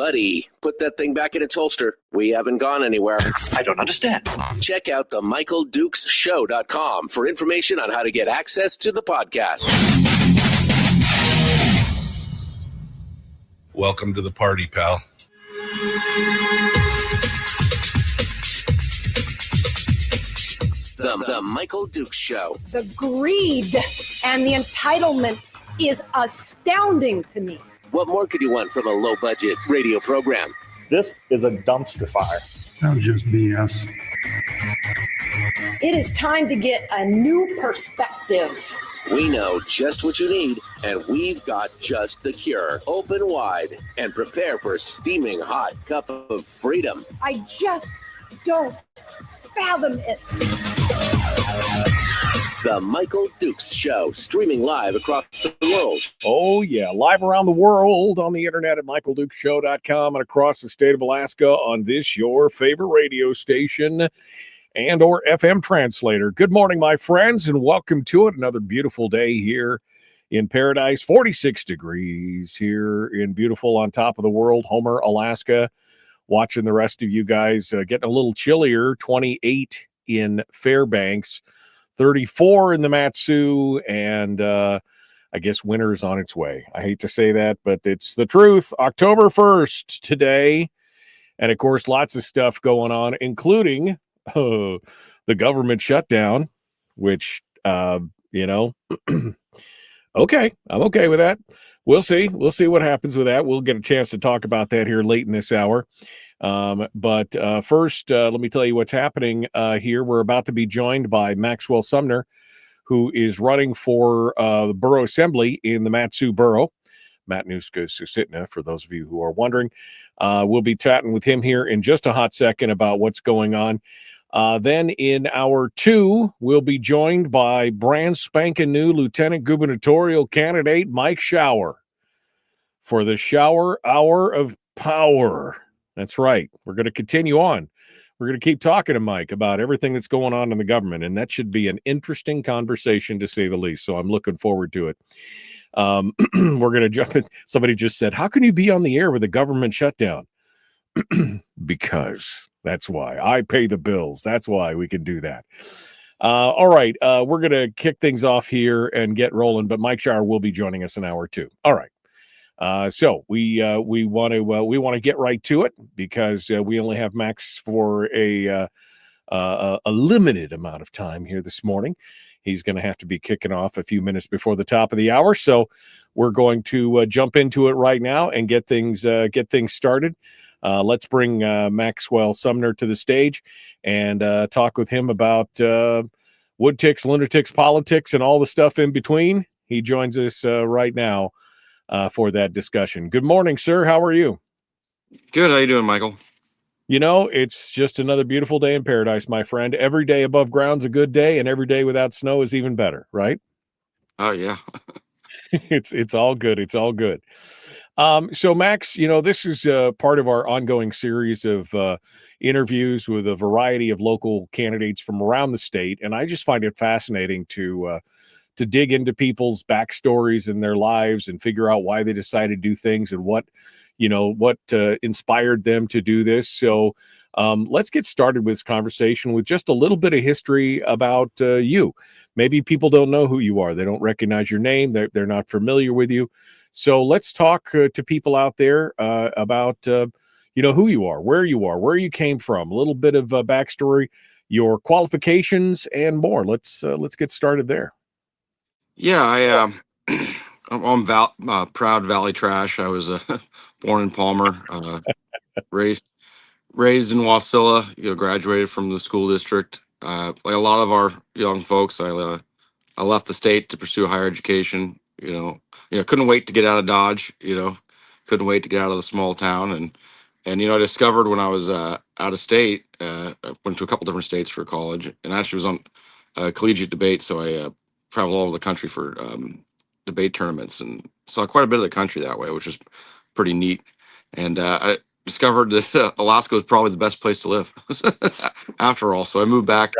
buddy, put that thing back in its holster. We haven't gone anywhere. I don't understand. Check out the MichaelDukesShow.com for information on how to get access to the podcast. Welcome to the party, pal. The Michael Dukes Show. The greed and the entitlement is astounding to me. What more could you want from a low-budget radio program? This is a dumpster fire. That was just BS. It is time to get a new perspective. We know just what you need, and we've got just the cure. Open wide and prepare for a steaming hot cup of freedom. I just don't fathom it. The Michael Dukes Show, streaming live across the world. Oh, yeah, live around the world on the internet at MichaelDukesShow.com and across the state of Alaska on this, your favorite radio station and or FM translator. Good morning, my friends, and welcome to it. Another beautiful day here in paradise. 46 degrees here in beautiful on top of the world, Homer, Alaska. Watching the rest of you guys getting a little chillier, 28 in Fairbanks. 34 in the MatSu, and I guess winter's on its way. I hate to say that, but it's the truth. October 1st today, and of course, lots of stuff going on, including the government shutdown, which, okay, I'm okay with that. We'll see. We'll see what happens with that. We'll get a chance to talk about that here late in this hour. But first, let me tell you what's happening here. We're about to be joined by Maxwell Sumner, who is running for the borough assembly in the MatSu borough. MatSu Assembly, for those of you who are wondering. We'll be chatting with him here in just a hot second about what's going on. Then in hour 2, we'll be joined by brand spanking new lieutenant gubernatorial candidate Mike Shower for the Shower Hour of Power. That's right. We're going to continue on. We're going to keep talking to Mike about everything that's going on in the government, and that should be an interesting conversation to say the least. So I'm looking forward to it. We're going to jump in. Somebody just said, how can you be on the air with a government shutdown? Because that's why I pay the bills. That's why we can do that. All right. We're going to kick things off here and get rolling, but Mike Shower will be joining us in hour 2. All right. So we want to get right to it because we only have Max for a limited amount of time here this morning. He's going to have to be kicking off a few minutes before the top of the hour, so we're going to jump into it right now and get things started. Let's bring Maxwell Sumner to the stage and talk with him about wood ticks, lunatics, politics, and all the stuff in between. He joins us right now. For that discussion. Good morning, sir. How are you? Good. How you doing, Michael? You know, it's just another beautiful day in paradise, my friend. Every day above ground's a good day, and every day without snow is even better, right? Oh, yeah. It's all good. It's all good. So, Max, you know, this is part of our ongoing series of interviews with a variety of local candidates from around the state, and I just find it fascinating to dig into people's backstories and their lives and figure out why they decided to do things and what inspired them to do this. So let's get started with this conversation with just a little bit of history about you. Maybe people don't know who you are. They don't recognize your name. They're not familiar with you. So let's talk to people out there about, who you are, where you came from, a little bit of backstory, your qualifications and more. Let's get started there. Yeah, I'm proud Valley Trash. I was born in Palmer, raised in Wasilla. Graduated from the school district. Like a lot of our young folks, I left the state to pursue higher education. Couldn't wait to get out of Dodge. Couldn't wait to get out of the small town. And I discovered when I was out of state, I went to a couple different states for college, and actually was on collegiate debate. So I travel all over the country for debate tournaments and saw quite a bit of the country that way, which was pretty neat. And I discovered that Alaska was probably the best place to live after all. So I moved back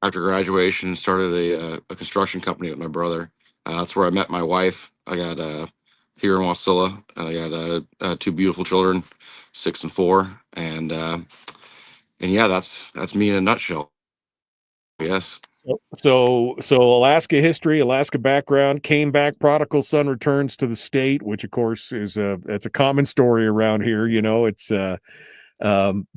after graduation, started a construction company with my brother. That's where I met my wife. I got here in Wasilla, and I got 2 beautiful children, 6 and 4, and yeah, that's me in a nutshell. Yes. So Alaska history, Alaska background, came back, prodigal son returns to the state, which of course is it's a common story around here. It's um,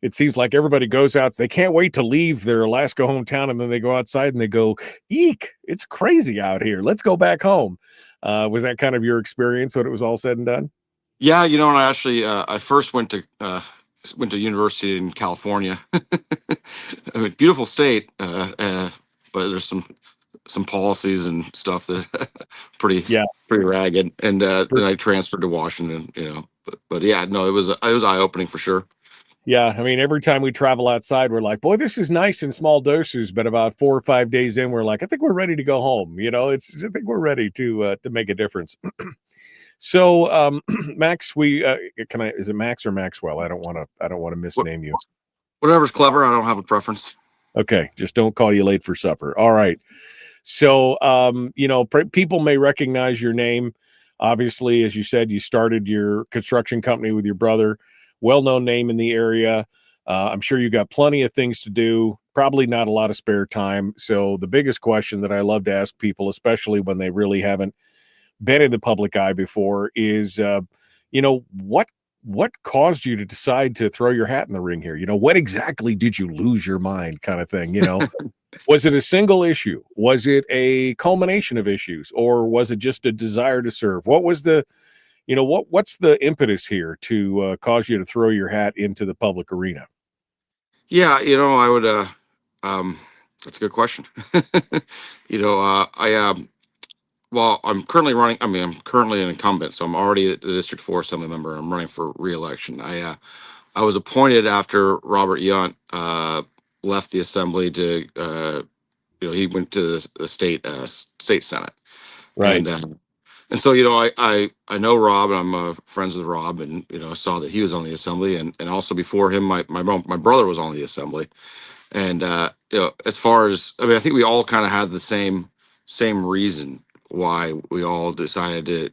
it seems like everybody goes out. They can't wait to leave their Alaska hometown, and then they go outside and they go, "Eek! It's crazy out here. Let's go back home." Was that kind of your experience when it was all said and done? Yeah, and I actually I first went to university in California. I mean, beautiful state, but there's some policies and stuff that pretty Yeah. pretty ragged. And then I transferred to Washington. But yeah, no, it was eye opening for sure. Yeah, I mean, every time we travel outside, we're like, "Boy, this is nice in small doses." But about 4 or 5 days in, we're like, "I think we're ready to go home." I think we're ready to make a difference. So, Max, is it Max or Maxwell? I don't want to misname you. Whatever's clever. I don't have a preference. Okay, just don't call you late for supper. All right. So, people may recognize your name. Obviously, as you said, you started your construction company with your brother. Well-known name in the area. I'm sure you got plenty of things to do. Probably not a lot of spare time. So, the biggest question that I love to ask people, especially when they really haven't been in the public eye before, is what caused you to decide to throw your hat in the ring here? What exactly did you lose your mind, kind of thing? Was it a single issue? Was it a culmination of issues, or was it just a desire to serve? What was what's the impetus here to cause you to throw your hat into the public arena? Yeah, I would. That's a good question. Well, I'm currently running. I mean, I'm currently an incumbent, so I'm already the District 4 Assembly member. I'm running for re-election. I was appointed after Robert Yunt left the Assembly to, he went to the state Senate, Right. and so I know Rob, and I'm friends with Rob, and I saw that he was on the Assembly, and also before him, my brother was on the Assembly, and as far as I mean, I think we all kind of had the same reason why we all decided to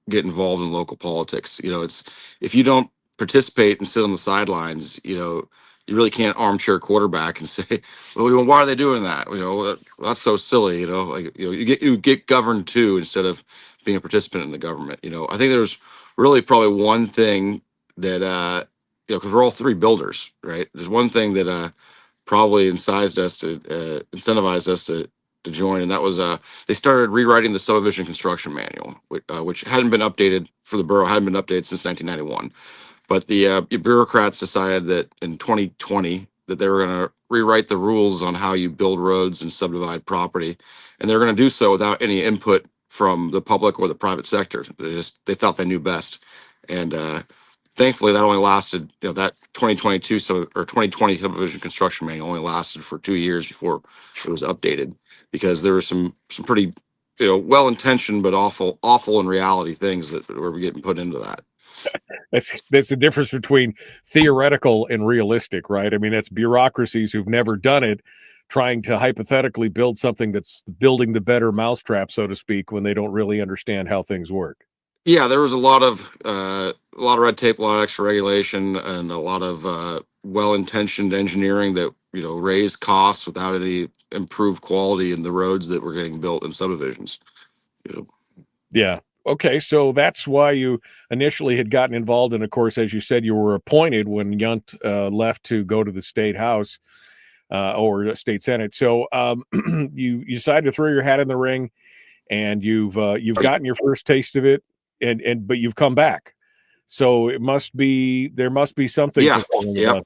get involved in local politics. It's if you don't participate and sit on the sidelines, you really can't armchair quarterback and say, well, why are they doing that? That's so silly. Like you get governed too instead of being a participant in the government. I think there's really probably one thing that because we're all three builders, right? There's one thing that probably incentivized us to join, and that was they started rewriting the subdivision construction manual, which hadn't been updated for the borough, hadn't been updated since 1991. But the bureaucrats decided that in 2020 that they were going to rewrite the rules on how you build roads and subdivide property, and they're going to do so without any input from the public or the private sector. They thought they knew best, and thankfully that only lasted. That 2022 or 2020 subdivision construction manual only lasted for 2 years before it was updated, because there were some pretty well-intentioned but awful in reality things that were getting put into that. That's the difference between theoretical and realistic, right? I mean, that's bureaucracies who've never done it trying to hypothetically build something that's building the better mousetrap, so to speak, when they don't really understand how things work. Yeah, there was a lot of red tape, a lot of extra regulation, and a lot of well-intentioned engineering that raised costs without any improved quality in the roads that were getting built in subdivisions. Yeah. Okay, so that's why you initially had gotten involved, and of course, as you said, you were appointed when Yunt left to go to the state house or state senate. So you decided to throw your hat in the ring, and you've gotten your first taste of it, but you've come back. So there must be something. Yeah. Yep.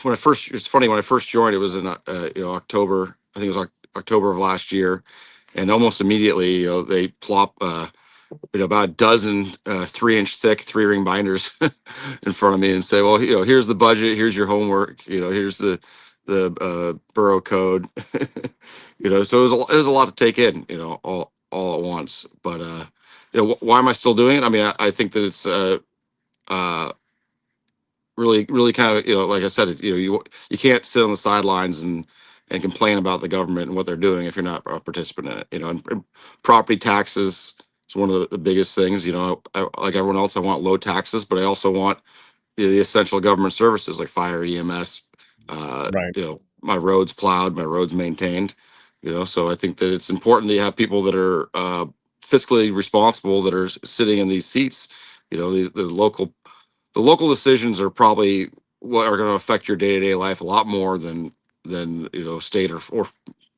When I first, it's funny, when I first joined, it was in October. I think it was October of last year, and almost immediately, they plop about a dozen 3-inch thick 3-ring binders in front of me and say, well, here's the budget, here's your homework, here's the borough code. So it was a lot to take in, all at once. But why am I still doing it? I mean, I think that it's really kind of, like I said, you can't sit on the sidelines and complain about the government and what they're doing if you're not a participant in it. And property taxes It's one of the biggest things. Like everyone else, I want low taxes, but I also want the essential government services like fire, EMS, Right. my roads plowed, my roads maintained. So I think that it's important to have people that are fiscally responsible that are sitting in these seats. The local decisions are probably what are going to affect your day-to-day life a lot more than state or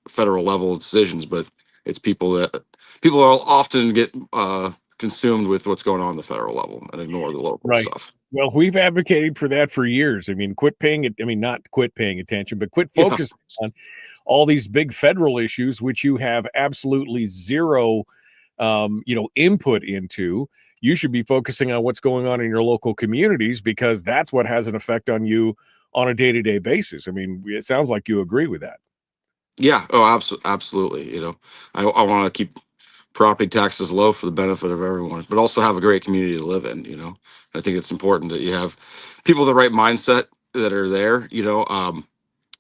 federal level decisions. But it's people are often get consumed with what's going on the federal level and ignore the local Right. stuff. Well, we've advocated for that for years. I mean, quit paying it. I mean, not quit paying attention, but quit Yeah. focusing on all these big federal issues, which you have absolutely zero, input into. You should be focusing on what's going on in your local communities because that's what has an effect on you on a day-to-day basis. I mean, it sounds like you agree with that. Yeah. Oh, absolutely. I want to keep property taxes low for the benefit of everyone, but also have a great community to live in. I think it's important that you have people with the right mindset that are there.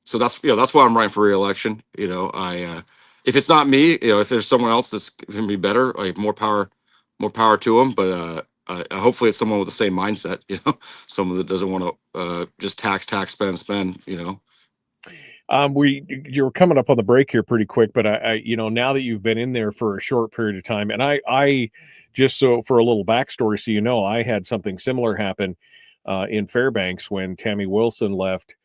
So that's why I'm running for reelection. I if it's not me, if there's someone else that's going to be better, like more power to them. But hopefully it's someone with the same mindset. Someone that doesn't want to just tax, spend, spend. You're coming up on the break here pretty quick, but now that you've been in there for a short period of time, and I just so for a little backstory, so I had something similar happen in Fairbanks when Tammy Wilson left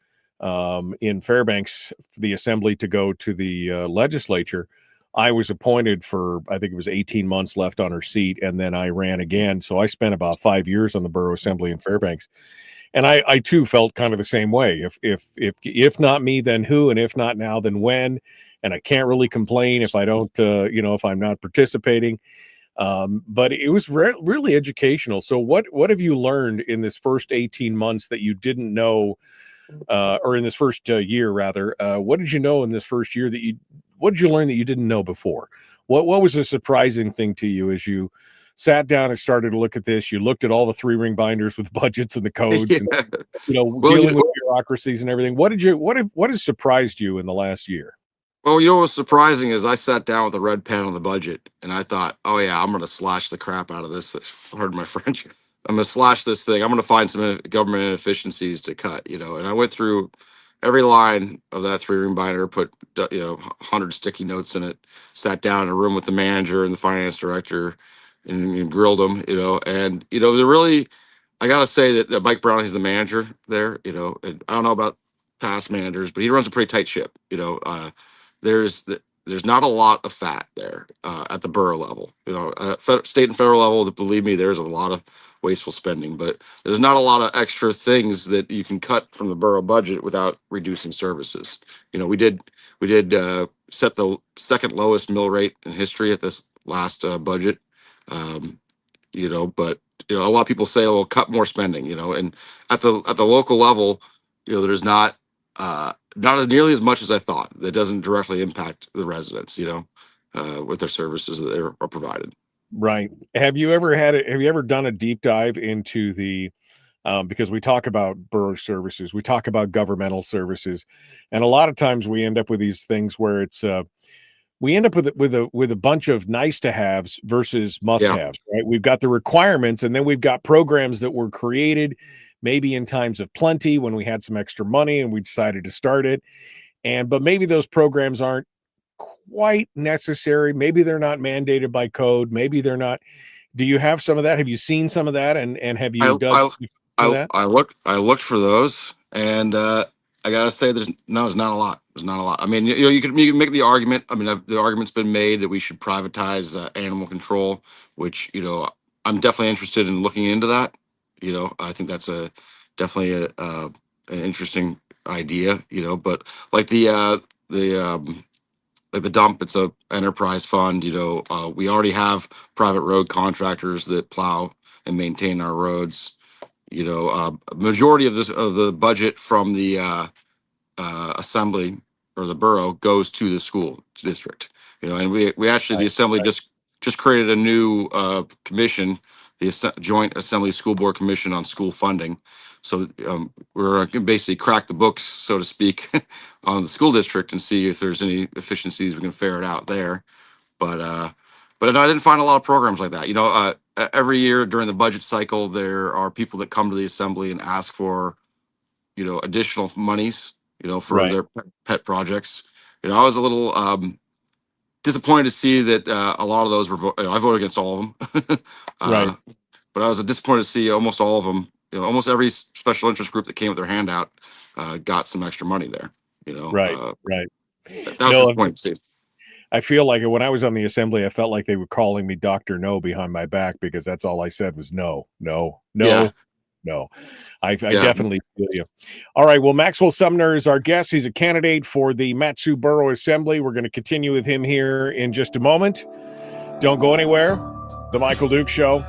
in Fairbanks, the assembly to go to the legislature. I was appointed for, I think it was 18 months left on her seat, and then I ran again. So I spent about 5 years on the borough assembly in Fairbanks. And I too felt kind of the same way. If not me, then who? And if not now, then when? And I can't really complain if I don't, if I'm not participating. But it was really educational. So what have you learned in this first 18 months that you didn't know, or in this first year rather? What did you know in this first year what did you learn that you didn't know before? What was a surprising thing to you as you sat down and started to look at this? You looked at all the 3-ring binders with budgets and the codes, and Well, dealing with bureaucracies and everything. What has surprised you in the last year? Well, what's surprising is I sat down with a red pen on the budget and I thought, oh yeah, I'm going to slash the crap out of this. Pardon my French. I'm going to slash this thing. I'm going to find some government inefficiencies to cut, and I went through every line of that 3-ring binder, put, 100 sticky notes in it, sat down in a room with the manager and the finance director and grilled them, and, they're really, I got to say that Mike Brown, he's the manager there, and I don't know about past managers, but he runs a pretty tight ship, there's not a lot of fat there at the borough level. State and federal level, believe me, there's a lot of wasteful spending, but there's not a lot of extra things that you can cut from the borough budget without reducing services. We did set the second lowest mill rate in history at this last budget. But a lot of people say, "Oh, cut more spending." And at the local level, there's not as nearly as much as I thought. That doesn't directly impact the residents, with their services that are provided. Right. Have you ever done a deep dive into the because we talk about borough services, we talk about governmental services, and a lot of times we end up with these things where it's we end up with a bunch of nice to haves versus must haves, right? We've got the requirements, and then we've got programs that were created maybe in times of plenty when we had some extra money and we decided to start it. But maybe those programs aren't quite necessary. Maybe they're not mandated by code. Maybe they're not. Do you have some of that? Have you seen some of that? And have you done that? I looked for those, and I gotta say, there's not a lot. There's not a lot. I mean, you can make the argument. I mean, the argument's been made that we should privatize animal control, which I'm definitely interested in looking into that. I think that's definitely an interesting idea. But like like the dump, it's a enterprise fund. We already have private road contractors that plow and maintain our roads. Majority of the budget from the assembly or the borough goes to the school district. And we actually, the assembly just created a new commission, the Joint Assembly School Board Commission on School Funding. So we're going to basically crack the books, so to speak, on the school district and see if there's any efficiencies we can ferret out there. But but I didn't find a lot of programs like that. Every year during the budget cycle, there are people that come to the assembly and ask for, additional monies, for Right. their pet projects. I was a little disappointed to see that a lot of those were. I voted against all of them, Right. but I was disappointed to see almost all of them. Almost every special interest group that came with their handout got some extra money there. Right. Right. That was disappointing to see. I feel like when I was on the assembly, I felt like they were calling me Dr. No behind my back because that's all I said was no. Yeah. No. I definitely feel you. All right. Well, Maxwell Sumner is our guest. He's a candidate for the MatSu Borough Assembly. We're going to continue with him here in just a moment. Don't go anywhere. The Michael Duke Show.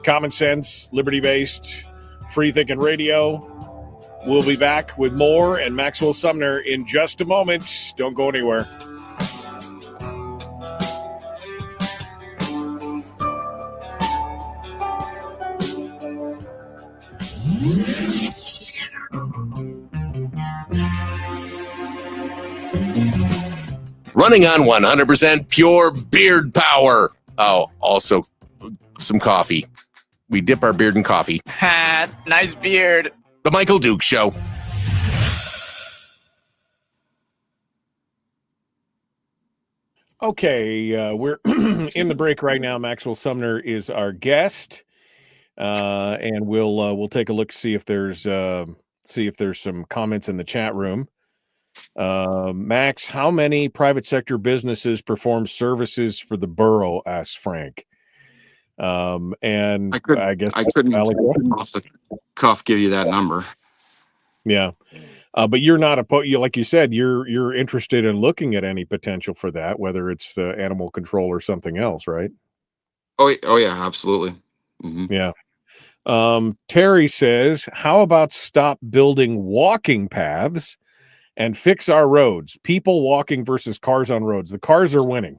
Common sense, liberty-based, free-thinking radio. We'll be back with more and Maxwell Sumner in just a moment. Don't go anywhere. Running on 100% pure beard power. Oh, also some coffee. We dip our beard in coffee. Nice beard. The Michael Duke Show. Okay, we're in the break right now. Maxwell Sumner is our guest, and we'll take a look, see if there's some comments in the chat room. Max, how many private sector businesses perform services for the borough? Asked Frank. And I guess I couldn't off the cuff give you that number. Yeah. But you're not like you said, you're interested in looking at any potential for that, whether it's animal control or something else, right? Oh yeah, absolutely. Mm-hmm. Yeah. Terry says, how about stop building walking paths and fix our roads? People walking versus cars on roads. The cars are winning.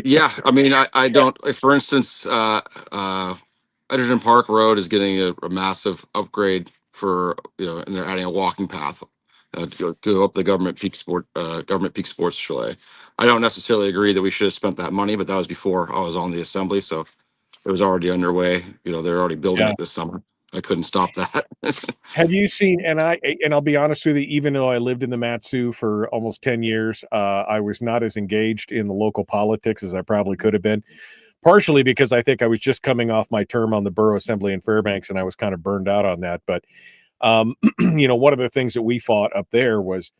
Yeah, I mean, I don't. For instance, Edgerton Park Road is getting a massive upgrade for and they're adding a walking path to go up the government peak sports chalet. I don't necessarily agree that we should have spent that money, but that was before I was on the assembly, so it was already underway. They're already building it this summer. I couldn't stop that. Have you seen? And I'll be honest with you. Even though I lived in the MatSu for almost 10 years, I was not as engaged in the local politics as I probably could have been. Partially because I think I was just coming off my term on the Borough Assembly in Fairbanks, and I was kind of burned out on that. But one of the things that we fought up there was,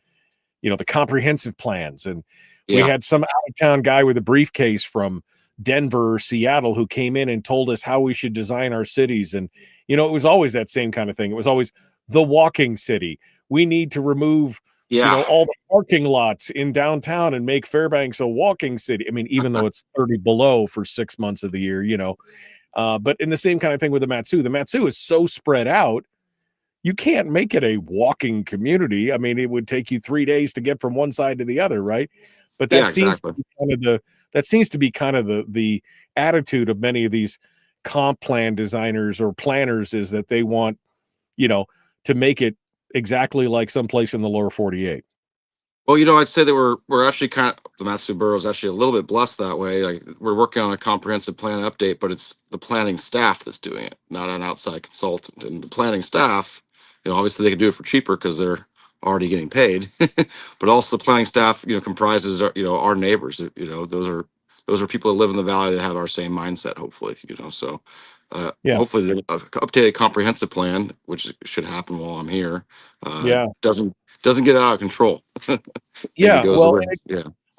the comprehensive plans, and we had some out of town guy with a briefcase from Denver or Seattle who came in and told us how we should design our cities. And it was always that same kind of thing. It was always the walking city. We need to remove, all the parking lots in downtown and make Fairbanks a walking city. I mean, even though it's 30 below for 6 months of the year, but in the same kind of thing with the MatSu is so spread out. You can't make it a walking community. I mean, it would take you 3 days to get from one side to the other, right? But that seems to be kind of the attitude of many of these comp plan designers or planners, is that they want, to make it exactly like someplace in the lower 48. Well, I'd say that we're actually the MatSu Borough is actually a little bit blessed that way. Like, we're working on a comprehensive plan update, but it's the planning staff that's doing it, not an outside consultant. And the planning staff, obviously they can do it for cheaper because they're already getting paid, but also the planning staff, comprises, our neighbors. Those are people that live in the valley that have our same mindset, hopefully. So hopefully the updated comprehensive plan, which should happen while I'm here, doesn't get out of control. I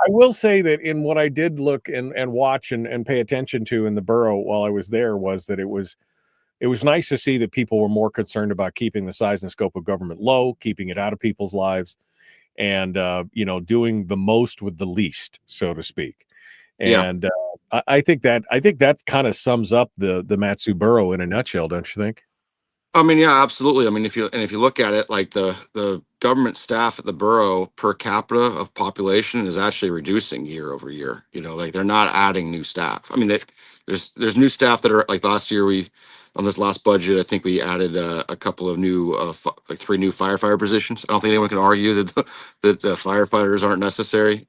will say that in what I did look and watch and pay attention to in the borough while I was there, was that it was nice to see that people were more concerned about keeping the size and scope of government low, keeping it out of people's lives, and doing the most with the least, so to speak. And I think that kind of sums up the MatSu Borough in a nutshell, don't you think? I mean, yeah, absolutely. I mean, if you look at it, like the government staff at the borough per capita of population is actually reducing year over year. Like, they're not adding new staff. I mean, there's new staff that are, like, last year on this last budget, I think we added a couple of new, 3 new firefighter positions. I don't think anyone can argue that firefighters aren't necessary.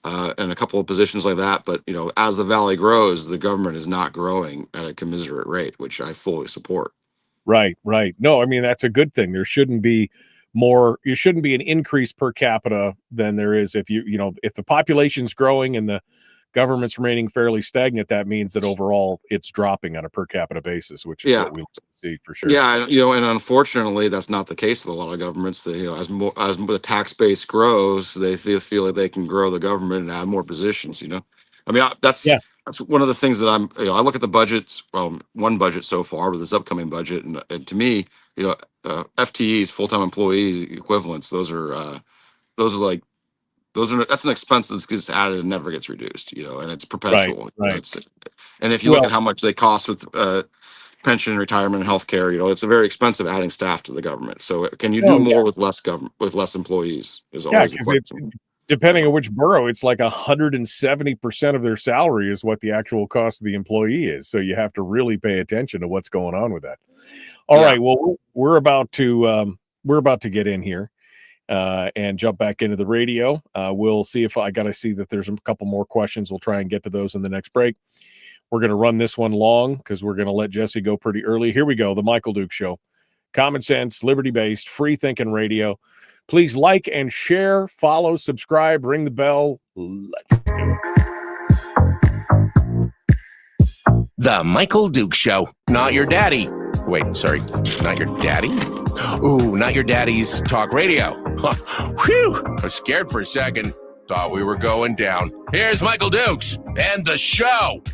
and a couple of positions like that. But as the valley grows, the government is not growing at a commiserate rate, which I fully support. Right. No, I mean, that's a good thing. There shouldn't be an increase per capita than there is if if the population's growing and the government's remaining fairly stagnant. That means that overall it's dropping on a per capita basis, which is what we see for sure. Yeah, and unfortunately, that's not the case with a lot of governments. That as the tax base grows, they feel like they can grow the government and add more positions. I mean, that's one of the things that I look at the budgets. Well, one budget so far with this upcoming budget, and to me, FTEs, full-time employees equivalents. That's an expense that gets added and never gets reduced. And it's perpetual. Right. And if you look at how much they cost with pension, retirement, and healthcare, it's a very expensive adding staff to the government. So can you do more with less government, with less employees? Is always the question. Depending on which borough, it's like 170% of their salary is what the actual cost of the employee is. So you have to really pay attention to what's going on with that. All right. Well, we're about to get in here and jump back into the radio. We'll see if I got to see that there's a couple more questions. We'll try and get to those in the next break. We're going to run this one long because we're going to let Jesse go pretty early. Here we go. The Michael Duke Show. Common sense, liberty-based, free-thinking radio. Please like and share, follow, subscribe, ring the bell. Let's do it. The Michael Duke Show. Not your daddy. Wait, sorry. Not your daddy? Ooh, not your daddy's talk radio. Whew. I was scared for a second. Thought we were going down. Here's Michael Dukes and the show.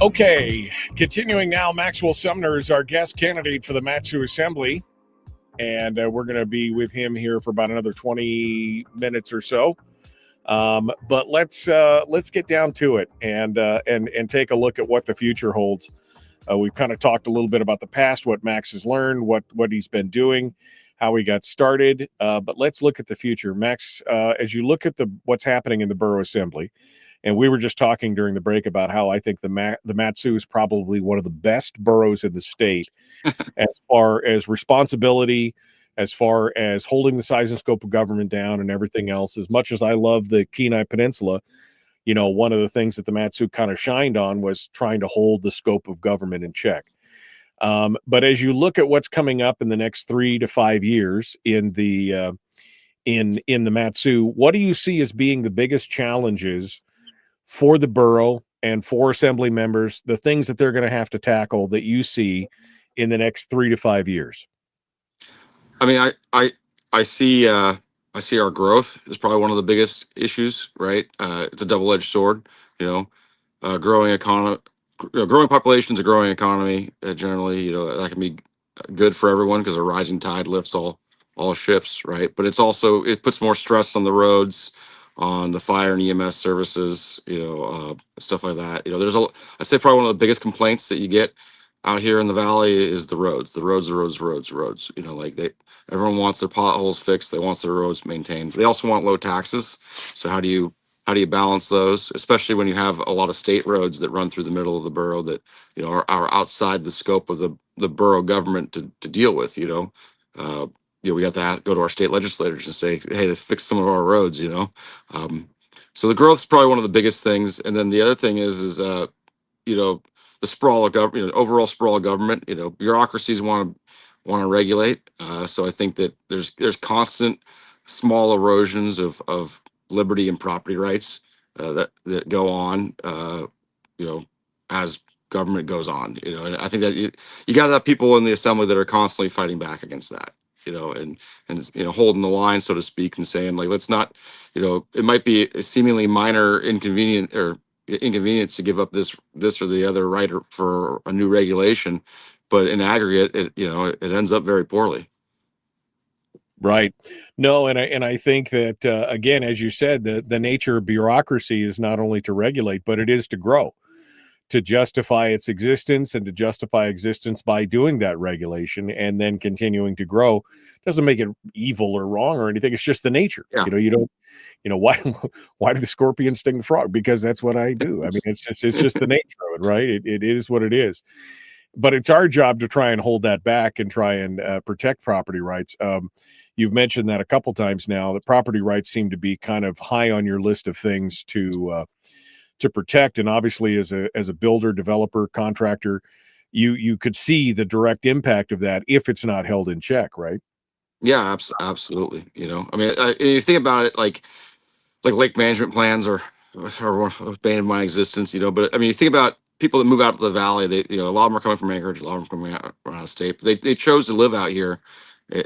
Okay, continuing now, Maxwell Sumner is our guest candidate for the MatSu Assembly, and we're going to be with him here for about another 20 minutes or so. But let's get down to it and take a look at what the future holds. We've kind of talked a little bit about the past, what Max has learned, what he's been doing, how he got started. But let's look at the future. Max, as you look at what's happening in the Borough Assembly, and we were just talking during the break about how I think the MatSu is probably one of the best boroughs in the state as far as responsibility, as far as holding the size and scope of government down and everything else. As much as I love the Kenai Peninsula, one of the things that the MatSu kind of shined on was trying to hold the scope of government in check. But as you look at what's coming up in the next 3 to 5 years in the MatSu, what do you see as being the biggest challenges for the borough and for assembly members, the things that they're going to have to tackle that you see in the next 3 to 5 years? I mean, I see our growth is probably one of the biggest issues, right? It's a double-edged sword, growing economy, growing populations, a growing economy, generally, that can be good for everyone because a rising tide lifts all ships, right? But it puts more stress on the roads, on the fire and EMS services, stuff like that. I'd say probably one of the biggest complaints that you get out here in the valley is the roads. Everyone wants their potholes fixed. They want their roads maintained. They also want low taxes. So how do you balance those, especially when you have a lot of state roads that run through the middle of the borough that are outside the scope of the borough government to deal with. We have to go to our state legislators and say, hey, let's fix some of our roads. So the growth is probably one of the biggest things. And then the other thing is the sprawl of government, overall sprawl of government. Bureaucracies want to regulate. So I think that there's constant small erosions of liberty and property rights that go on, as government goes on. And I think that you got to have people in the assembly that are constantly fighting back against that. And holding the line, so to speak, and saying, like, let's not, it might be a seemingly minor inconvenience to give up this or the other right for a new regulation, but in aggregate, it ends up very poorly. Right. No, and I think that again, as you said, the nature of bureaucracy is not only to regulate, but it is to grow, to justify its existence, and to justify existence by doing that regulation and then continuing to grow. Doesn't make it evil or wrong or anything. It's just the nature. Yeah. Why did the scorpion sting the frog? Because that's what I do. I mean, it's just the nature of it, right? It is what it is. but it's our job to try and hold that back and try and protect property rights. You've mentioned that a couple times now. The property rights seem to be kind of high on your list of things to protect. And obviously, as a builder, developer, contractor, you could see the direct impact of that if it's not held in check, right? Yeah, absolutely. I mean, you think about it, like lake management plans are a bane of my existence. But I mean, you think about people that move out to the valley. They, a lot of them are coming from Anchorage, a lot of them are coming out of state. But they chose to live out here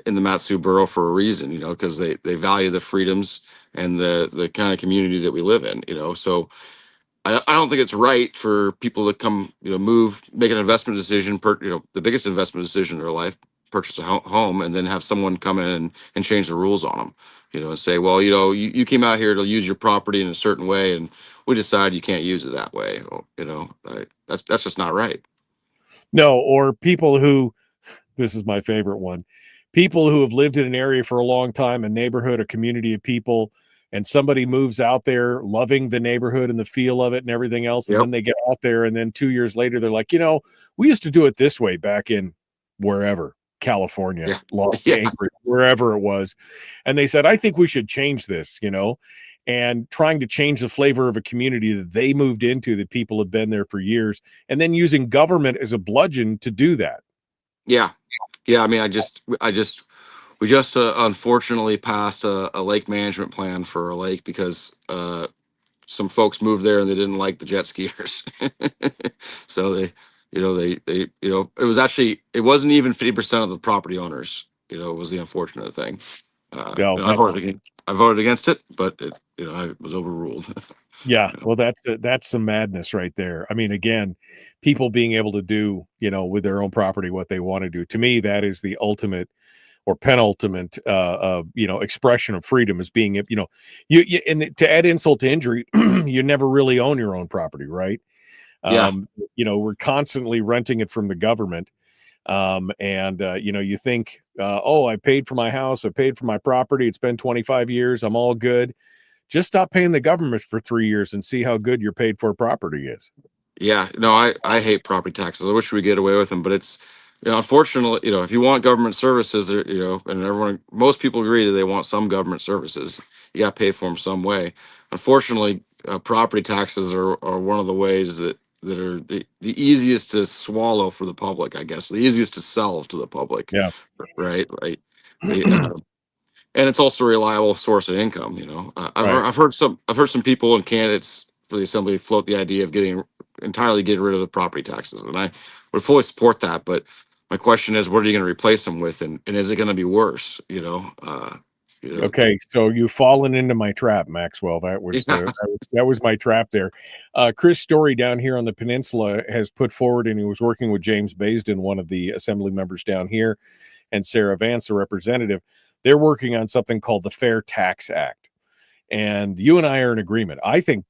in the MatSu borough for a reason. Because they value the freedoms and the kind of community that we live in. So I don't think it's right for people to come, move, make an investment decision, the biggest investment decision in their life, purchase a home, and then have someone come in and change the rules on them, and say, well, you came out here to use your property in a certain way, and we decide you can't use it that way. That's just not right. No, or people who, this is my favorite one, people who have lived in an area for a long time, a neighborhood, a community of people, and somebody moves out there loving the neighborhood and the feel of it and everything else. And then they get out there, and then 2 years later, they're like, we used to do it this way back in wherever, California, Anchorage, wherever it was. And they said, I think we should change this, and trying to change the flavor of a community that they moved into, that people have been there for years, and then using government as a bludgeon to do that. Yeah. I mean, we just unfortunately passed a lake management plan for a lake because some folks moved there and they didn't like the jet skiers. So it wasn't even 50% of the property owners. It was the unfortunate thing. I voted against it, but I was overruled. Yeah, well, that's some madness right there. I mean, again, people being able to do, with their own property what they want to do. To me, that is the ultimate or penultimate, expression of freedom, is being, you and to add insult to injury, you never really own your own property, right? We're constantly renting it from the government. You think, I paid for my house, I paid for my property, it's been 25 years, I'm all good. Just stop paying the government for 3 years and see how good your paid for property is. Yeah, no, I hate property taxes. I wish we get away with them, but it's, unfortunately, if you want government services, and most people agree that they want some government services, you got to pay for them some way. Unfortunately, property taxes are one of the ways that are the easiest to swallow for the public, I guess, the easiest to sell to the public. Yeah. Right. And it's also a reliable source of income. I've heard some people and candidates for the assembly float the idea of entirely getting rid of the property taxes, and I would fully support that. But my question is, what are you going to replace them with, and is it going to be worse? Okay, so you've fallen into my trap, Maxwell. That was my trap there. Chris Story down here on the peninsula has put forward, and he was working with James Baisden, one of the assembly members down here, and Sarah Vance, the representative. They're working on something called the Fair Tax Act. And you and I are in agreement. I think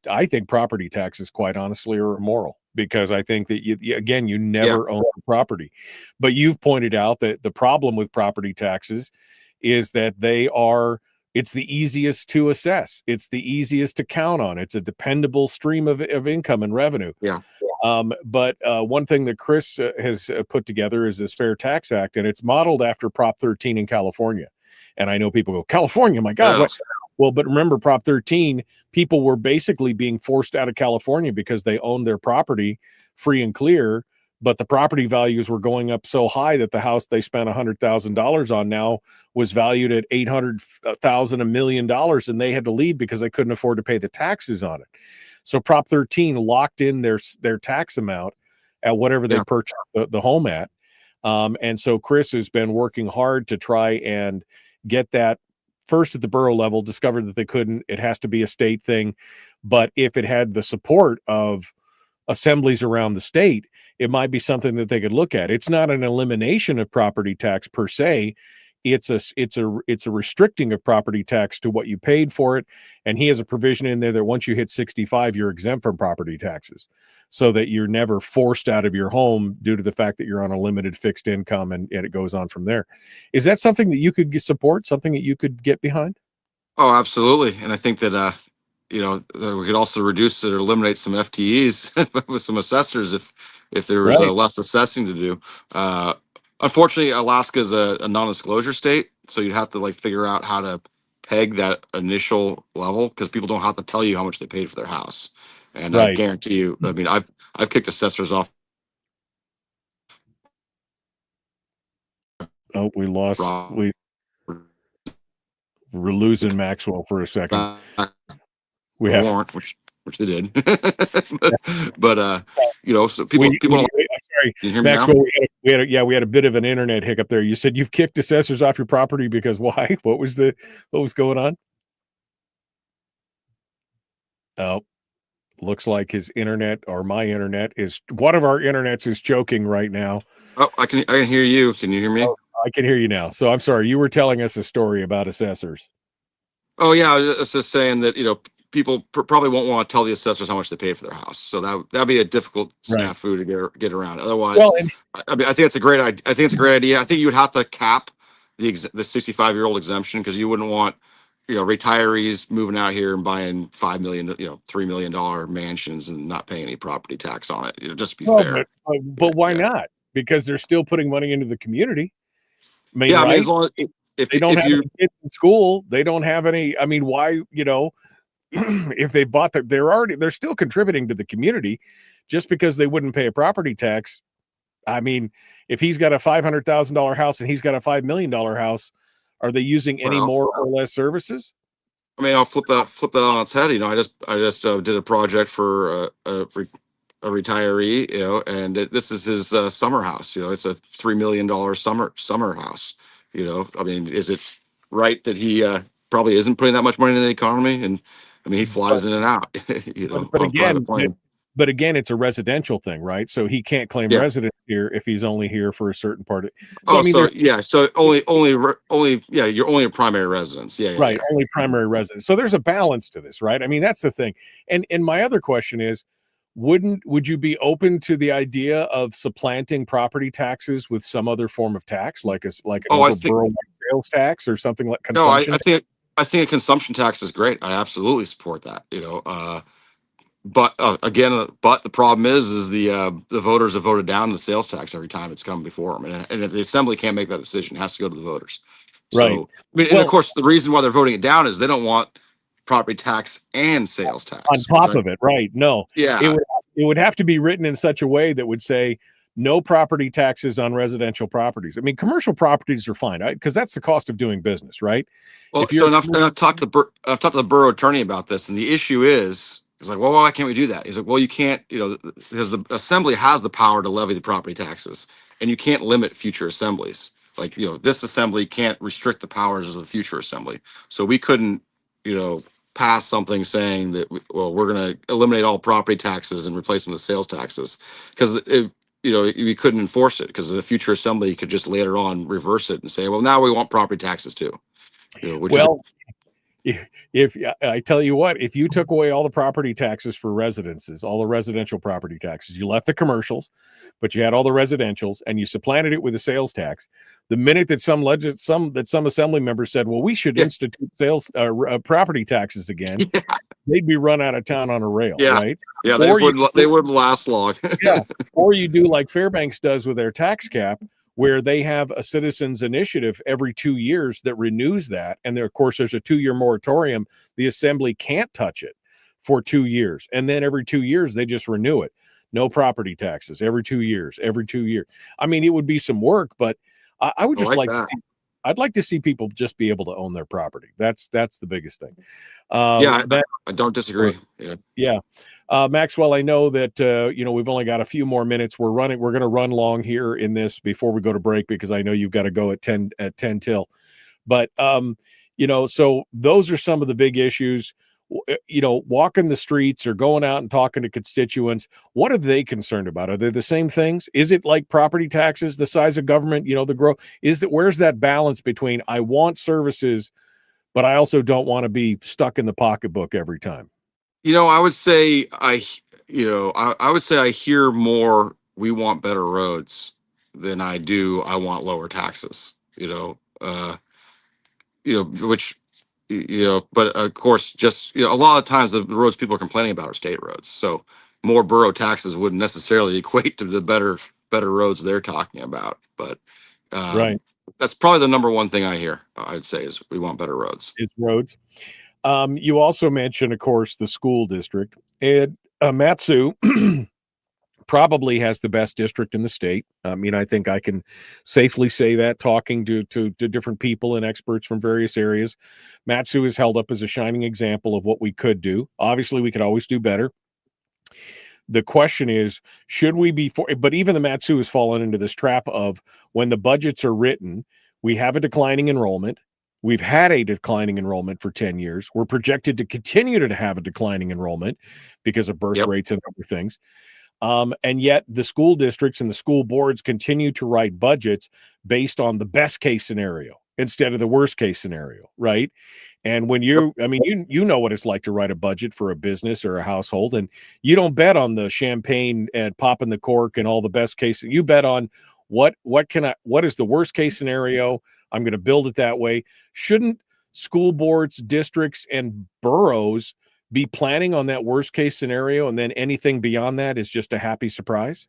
property taxes, quite honestly, are immoral, because I think that you never own property. But you've pointed out that the problem with property taxes is that it's the easiest to assess. It's the easiest to count on. It's a dependable stream of income and revenue. Yeah. But one thing that Chris has put together is this Fair Tax Act, and it's modeled after Prop 13 in California. And I know people go, California, my God. What? Well, but remember, Prop 13, people were basically being forced out of California because they owned their property free and clear, but the property values were going up so high that the house they spent $100,000 on now was valued at $800,000, $1 million, and they had to leave because they couldn't afford to pay the taxes on it. So Prop 13 locked in their tax amount at whatever they purchased the home at. And so Chris has been working hard to try and get that first at the borough level, discovered that they couldn't. It has to be a state thing. But if it had the support of assemblies around the state, it might be something that they could look at. It's not an elimination of property tax per se. It's a restricting of property tax to what you paid for it. And he has a provision in there that once you hit 65, you're exempt from property taxes, so that you're never forced out of your home due to the fact that you're on a limited fixed income, and it goes on from there. Is that something that you could support, something that you could get behind? Oh, absolutely. And I think that, we could also reduce it or eliminate some FTEs with some assessors if if there was Right. less assessing to do. Unfortunately, Alaska is a non-disclosure state, so you'd have to like figure out how to peg that initial level because people don't have to tell you how much they paid for their house. And I Right. guarantee you, I mean, I've kicked assessors off. Oh, we're losing Maxwell for a second. We have warrant, which they did, but so people don't. sorry, Can you hear me now? Maxwell. We had a bit of an internet hiccup there. You said you've kicked assessors off your property because why? What was going on? Oh, looks like his internet or my internet is one of our internets is choking right now. Oh, I can hear you. Can you hear me? Oh, I can hear you now. So I'm sorry. You were telling us a story about assessors. Oh yeah, I was just saying that people probably won't want to tell the assessors how much they paid for their house, so that'd be a difficult snafu to get around. Otherwise, Well, I mean, I think it's a great idea. I think it's a great idea. I think you would have to cap the 65-year-old exemption because you wouldn't want retirees moving out here and buying $5 million, $3 million mansions and not paying any property tax on it. Just to be fair. But why not? Because they're still putting money into the community. I mean, yeah, I right? mean, as long as if they don't have you any kids in school, they don't have any. I mean, why? If they bought they're still contributing to the community, just because they wouldn't pay a property tax. I mean, if he's got a $500,000 house and he's got a $5 million house, are they using any more or less services? I mean, I'll flip that on its head. I just did a project for a retiree, and this is his summer house. It's a $3 million summer house. I mean, is it right that he probably isn't putting that much money in the economy? And I mean, he flies in and out, but on private plane. But again, it's a residential thing, right? So he can't claim residence here if he's only here for a certain part of it. So so you're only a primary residence. Right, only primary residence. So there's a balance to this, right? I mean, that's the thing. And my other question is, would you be open to the idea of supplanting property taxes with some other form of tax, like an borough sales tax or something like consumption? No, I think a consumption tax is great. I absolutely support that. But the problem is the voters have voted down the sales tax every time it's come before them, and if the assembly can't make that decision, it has to go to the voters. Right. So, I mean, and of course, the reason why they're voting it down is they don't want property tax and sales tax on top of it. Right? No. Yeah. It would have to be written in such a way that would say no property taxes on residential properties. I mean, commercial properties are fine, right? Because that's the cost of doing business, right? Well, I've talked to the borough attorney about this, and the issue is. He's like, well, why can't we do that? He's like, well, you can't, because the assembly has the power to levy the property taxes, and you can't limit future assemblies. Like, this assembly can't restrict the powers of the future assembly. So we couldn't, pass something saying that, we're going to eliminate all property taxes and replace them with sales taxes, because we couldn't enforce it because the future assembly could just later on reverse it and say, well, now we want property taxes too. If I tell you what, if you took away all the property taxes for residences, all the residential property taxes, you left the commercials, but you had all the residentials, and you supplanted it with a sales tax. The minute that some assembly members said, "Well, we should institute sales property taxes again," they'd be run out of town on a rail, right? Yeah, they wouldn't last long. Or you do like Fairbanks does with their tax cap, where they have a citizens initiative every 2 years that renews that. And there, of course, there's a 2-year moratorium. The assembly can't touch it for 2 years. And then every 2 years, they just renew it. No property taxes every 2 years, every 2 years. I mean, it would be some work, but I would just I'd like to see people just be able to own their property. That's the biggest thing. I don't disagree. Yeah. Maxwell, I know that, we've only got a few more minutes. We're going to run long here in this before we go to break, because I know you've got to go at 10 till, but, so those are some of the big issues, walking the streets or going out and talking to constituents. What are they concerned about? Are they the same things? Is it like property taxes, the size of government, the growth? Where's that balance between I want services, but I also don't want to be stuck in the pocketbook every time? I would say I hear more we want better roads than I do I want lower taxes. But of course, just a lot of times the roads people are complaining about are state roads. So more borough taxes wouldn't necessarily equate to the better roads they're talking about. But Right. that's probably the number one thing I hear. I'd say is we want better roads. It's roads. You also mentioned, of course, the school district. And MatSu probably has the best district in the state. I mean, I think I can safely say that, talking to different people and experts from various areas. MatSu is held up as a shining example of what we could do. Obviously, we could always do better. The question is, should we be for, but even the MatSu has fallen into this trap of when the budgets are written, we have a declining enrollment. We've had a declining enrollment for 10 years. We're projected to continue to have a declining enrollment because of birth rates and other things. And yet the school districts and the school boards continue to write budgets based on the best case scenario instead of the worst case scenario, right? And when you know what it's like to write a budget for a business or a household, and you don't bet on the champagne and popping the cork and all the best case. You bet on what is the worst case scenario? I'm going to build it that way. Shouldn't school boards, districts, and boroughs be planning on that worst case scenario, and then anything beyond that is just a happy surprise?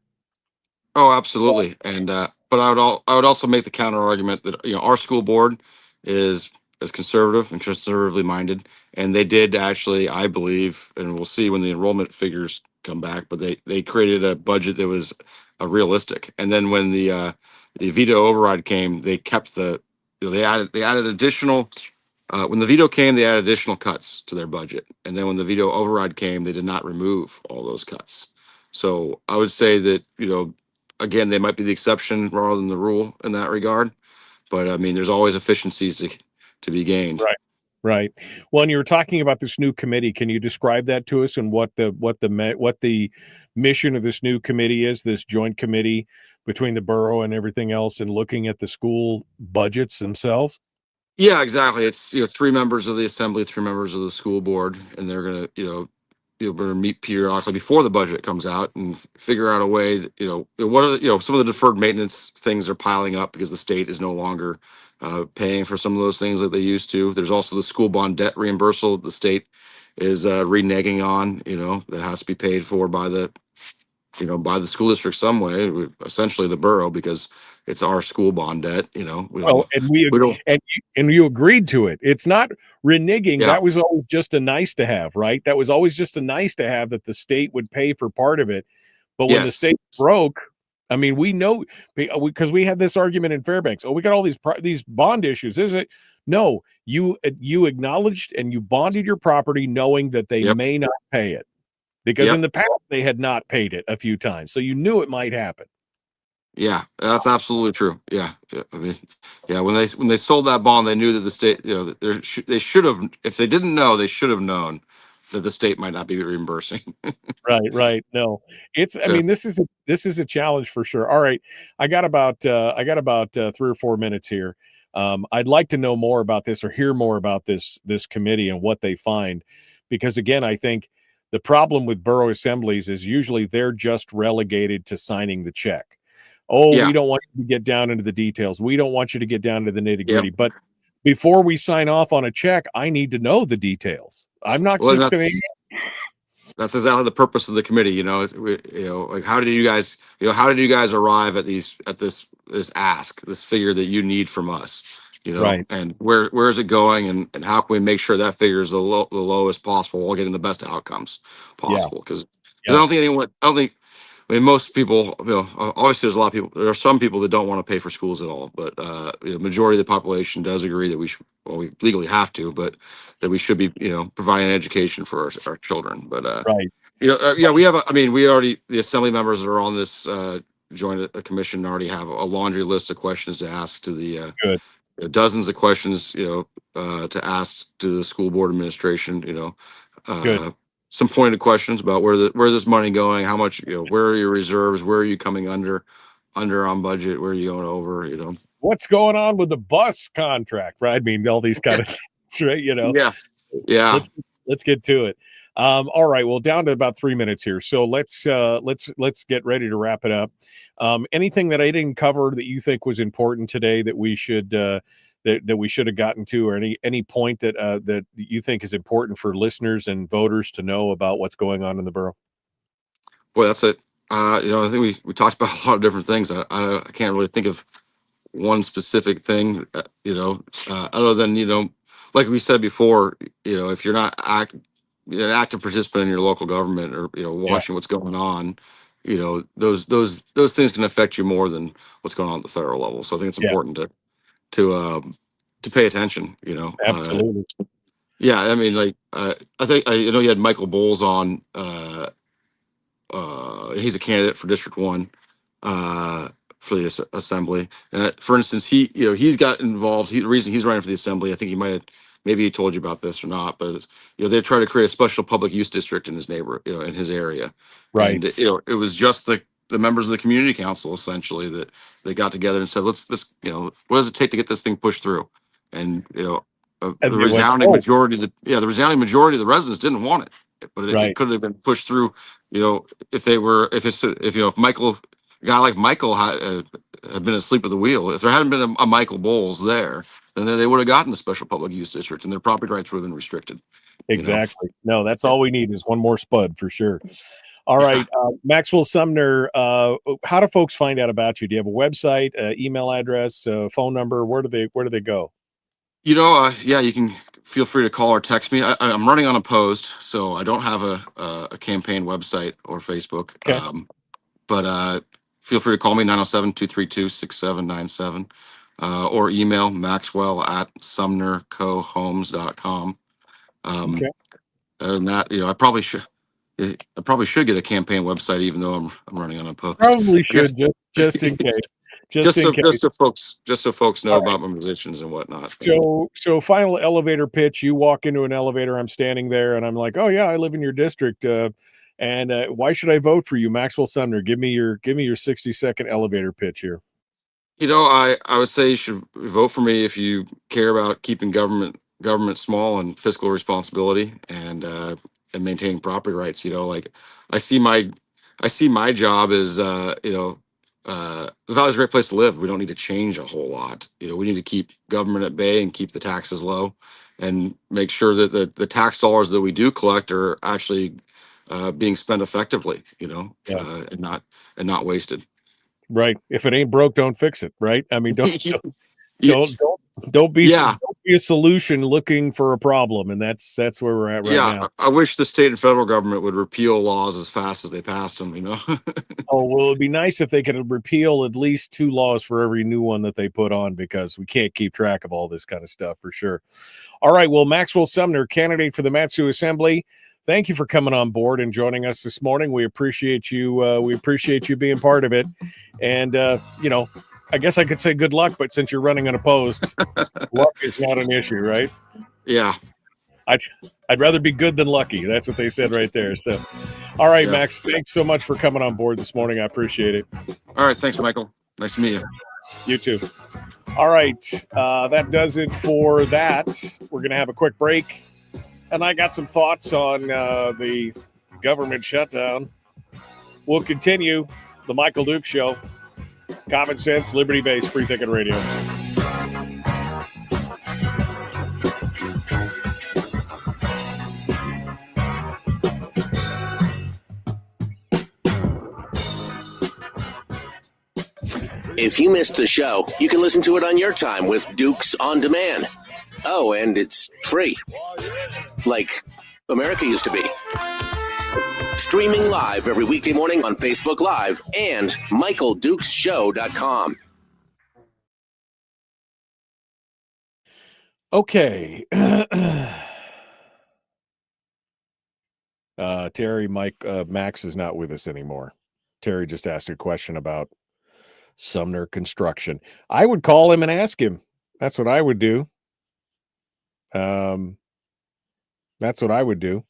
Oh, absolutely. And but I would also make the counter argument that our school board is conservative and conservatively minded, and they did actually, I believe, and we'll see when the enrollment figures come back, but they created a budget that was realistic. And then when the veto override came, they kept they added additional. When the veto came, they added additional cuts to their budget, and then when the veto override came, they did not remove all those cuts. So I would say that again, they might be the exception rather than the rule in that regard. But I mean, there's always efficiencies to be gained. Right. Well, and you were talking about this new committee. Can you describe that to us and what the mission of this new committee is? This joint committee between the borough and everything else, and looking at the school budgets themselves. Yeah, exactly. It's 3 members of the assembly, 3 members of the school board, and they're gonna better meet periodically before the budget comes out and figure out a way that, what are some of the deferred maintenance things are piling up because the state is no longer paying for some of those things that they used to. There's also the school bond debt reimbursement the state is reneging on, that has to be paid for by the school district some way, essentially the borough, because it's our school bond debt. And you agreed to it. It's not reneging. Yeah. That was always just a nice to have, right? That was always just a nice to have, that the state would pay for part of it. But when the state broke, I mean, we know, because we had this argument in Fairbanks. Oh, we got all these bond issues. Is it? No, you acknowledged and you bonded your property knowing that they may not pay it, because in the past they had not paid it a few times. So you knew it might happen. Yeah, that's absolutely true. Yeah. I mean, when they sold that bond, they knew that the state, they should have, if they didn't know, they should have known that the state might not be reimbursing. Right. No, I mean, this is a challenge for sure. All right. I got about 3 or 4 minutes here. I'd like to know more about this, or hear more about this committee and what they find, because again, I think the problem with borough assemblies is usually they're just relegated to signing the check. We don't want you to get down into the details. We don't want you to get down to the nitty-gritty. But before we sign off on a check, I need to know the details. I'm not that's exactly the purpose of the committee. Like, how did you guys arrive at this ask, this figure that you need from us? Right. And where is it going, and how can we make sure that figure is the lowest possible while getting the best outcomes possible? Because I don't think most people, obviously there's a lot of people, there are some people that don't want to pay for schools at all, but majority of the population does agree that we legally have to, but that we should be, providing an education for our children. But, we have, the assembly members that are on this joint commission already have a laundry list of questions to ask to the, dozens of questions, to ask to the school board administration, some pointed questions about where this money going, how much, where are your reserves, where are you coming under on budget, where are you going over, what's going on with the bus contract, right? I mean, all these kind of things, right? Yeah. Let's get to it. All right, well, down to about 3 minutes here, so let's get ready to wrap it up. Anything that I didn't cover that you think was important today that we should that we should have gotten to, or any point that you think is important for listeners and voters to know about what's going on in the borough? Boy, that's it. I think we talked about a lot of different things. I can't really think of one specific thing, other than, like we said before, if you're not an active participant in your local government, or, Yeah. watching what's going on, those things can affect you more than what's going on at the federal level. So I think it's Yeah. important to pay attention, Absolutely. yeah. I mean, like, I think, you had Michael Bowles on, he's a candidate for District 1, for the assembly. And for instance, he's got involved. The reason he's running for the assembly, I think maybe he told you about this or not, but they tried to create a special public use district in his in his area. Right. And it was just the members of the community council essentially that they got together and said, let's what does it take to get this thing pushed through? And the And they went, resounding "Oh." majority of the resounding majority of the residents didn't want it, but Right. it could have been pushed through. If Michael, a guy like Michael had been asleep at the wheel, if there hadn't been a Michael Bowles there, then they would have gotten a special public use district and their property rights would have been restricted. Exactly. No, that's all we need is one more spud for sure. All right. Maxwell Sumner, how do folks find out about you? Do you have a website, email address, phone number? Where do they go? Yeah, you can feel free to call or text me. I'm running unopposed, so I don't have a campaign website or Facebook. Okay. But feel free to call me 907-232-6797, or email maxwell@sumnercohomes.com. Okay. Other than that, I probably should get a campaign website, even though I'm running unopposed. Probably should, just in case. Just so folks know about my positions and whatnot. So final elevator pitch. You walk into an elevator. I'm standing there, and I'm like, "Oh yeah, I live in your district. And why should I vote for you, Maxwell Sumner? Give me your 60-second elevator pitch here." I would say you should vote for me if you care about keeping government small and fiscal responsibility, and maintaining property rights. Like I see my job as the Valley's a great place to live. We don't need to change a whole lot. We need to keep government at bay and keep the taxes low, and make sure that the tax dollars that we do collect are actually being spent effectively. And not wasted. Right. If it ain't broke, don't fix it. Right. I mean, don't be a solution looking for a problem, and that's where we're at right now. I wish the state and federal government would repeal laws as fast as they passed them. Oh, well, it'd be nice if they could repeal at least 2 laws for every new one that they put on, because we can't keep track of all this kind of stuff for sure. All right. Well, Maxwell Sumner, candidate for the MatSu Assembly, thank you for coming on board and joining us this morning. We appreciate you. We appreciate you being part of it. And, I guess I could say good luck, but since you're running unopposed, luck is not an issue, right? Yeah. I'd rather be good than lucky. That's what they said right there. So, all right, Max, thanks so much for coming on board this morning. I appreciate it. All right. Thanks, Michael. Nice to meet you. You too. All right. That does it for that. We're going to have a quick break. And I got some thoughts on the government shutdown. We'll continue the Michael Duke Show. Common sense, liberty-based, free thinking radio. If you missed the show, you can listen to it on your time with Dukes On Demand. Oh, and it's free. Like America used to be. Streaming live every weekday morning on Facebook Live and MichaelDukesShow.com. Okay. Terry, Max is not with us anymore. Terry just asked a question about Sumner construction. I would call him and ask him. That's what I would do. That's what I would do.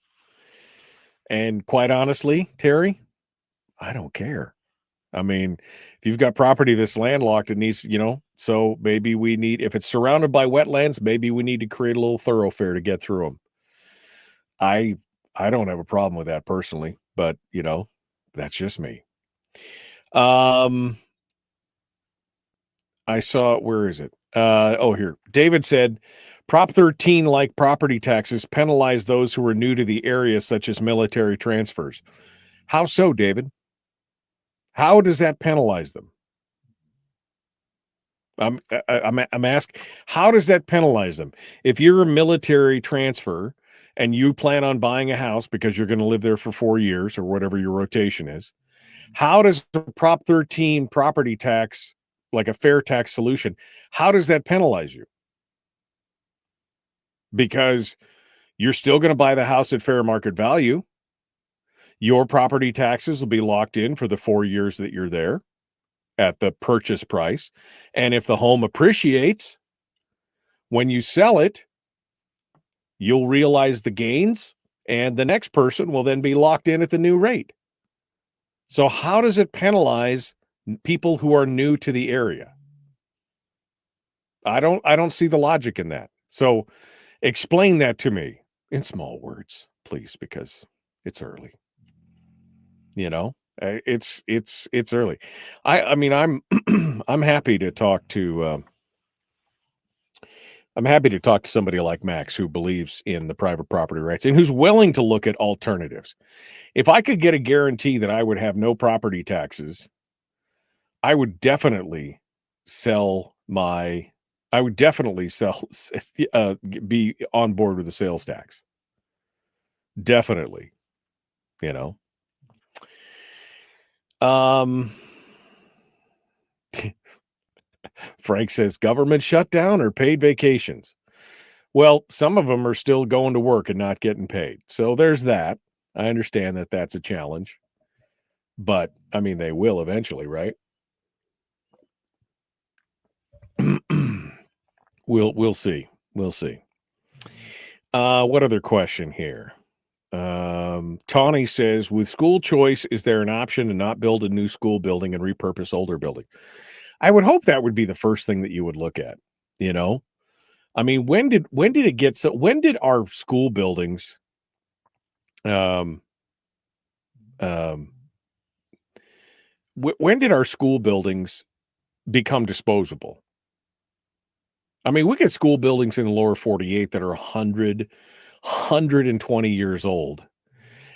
And quite honestly, Terry, I don't care. I mean, if you've got property that's landlocked, it needs, so maybe we need, if it's surrounded by wetlands, maybe we need to create a little thoroughfare to get through them. I don't have a problem with that personally, but that's just me. I saw, where is it? Here. David said, Prop 13, like property taxes, penalize those who are new to the area, such as military transfers. How so, David? How does that penalize them? I'm asking, how does that penalize them? If you're a military transfer and you plan on buying a house because you're going to live there for 4 years or whatever your rotation is, how does the Prop 13 property tax, like a fair tax solution, how does that penalize you? Because you're still going to buy the house at fair market value. Your property taxes will be locked in for the 4 years that you're there at the purchase price. And if the home appreciates, when you sell it, you'll realize the gains, and the next person will then be locked in at the new rate. So how does it penalize people who are new to the area? I don't see the logic in that. So explain that to me in small words, please, because it's early. You know, it's early. I mean, I'm I'm happy to talk to somebody like Max who believes in the private property rights and who's willing to look at alternatives. If I could get a guarantee that I would have no property taxes, I would definitely be on board with the sales tax. Definitely, you know. Frank says government shutdown or paid vacations. Well, some of them are still going to work and not getting paid. So there's that. I understand that that's a challenge, but I mean, they will eventually, right? We'll see. We'll see. What other question here? Tawny says, with school choice, is there an option to not build a new school building and repurpose older building? I would hope that would be the first thing that you would look at, you know? I mean, when did it get so, when did our school buildings, when did our school buildings become disposable? I mean, we get school buildings in the lower 48 that are 120 years old.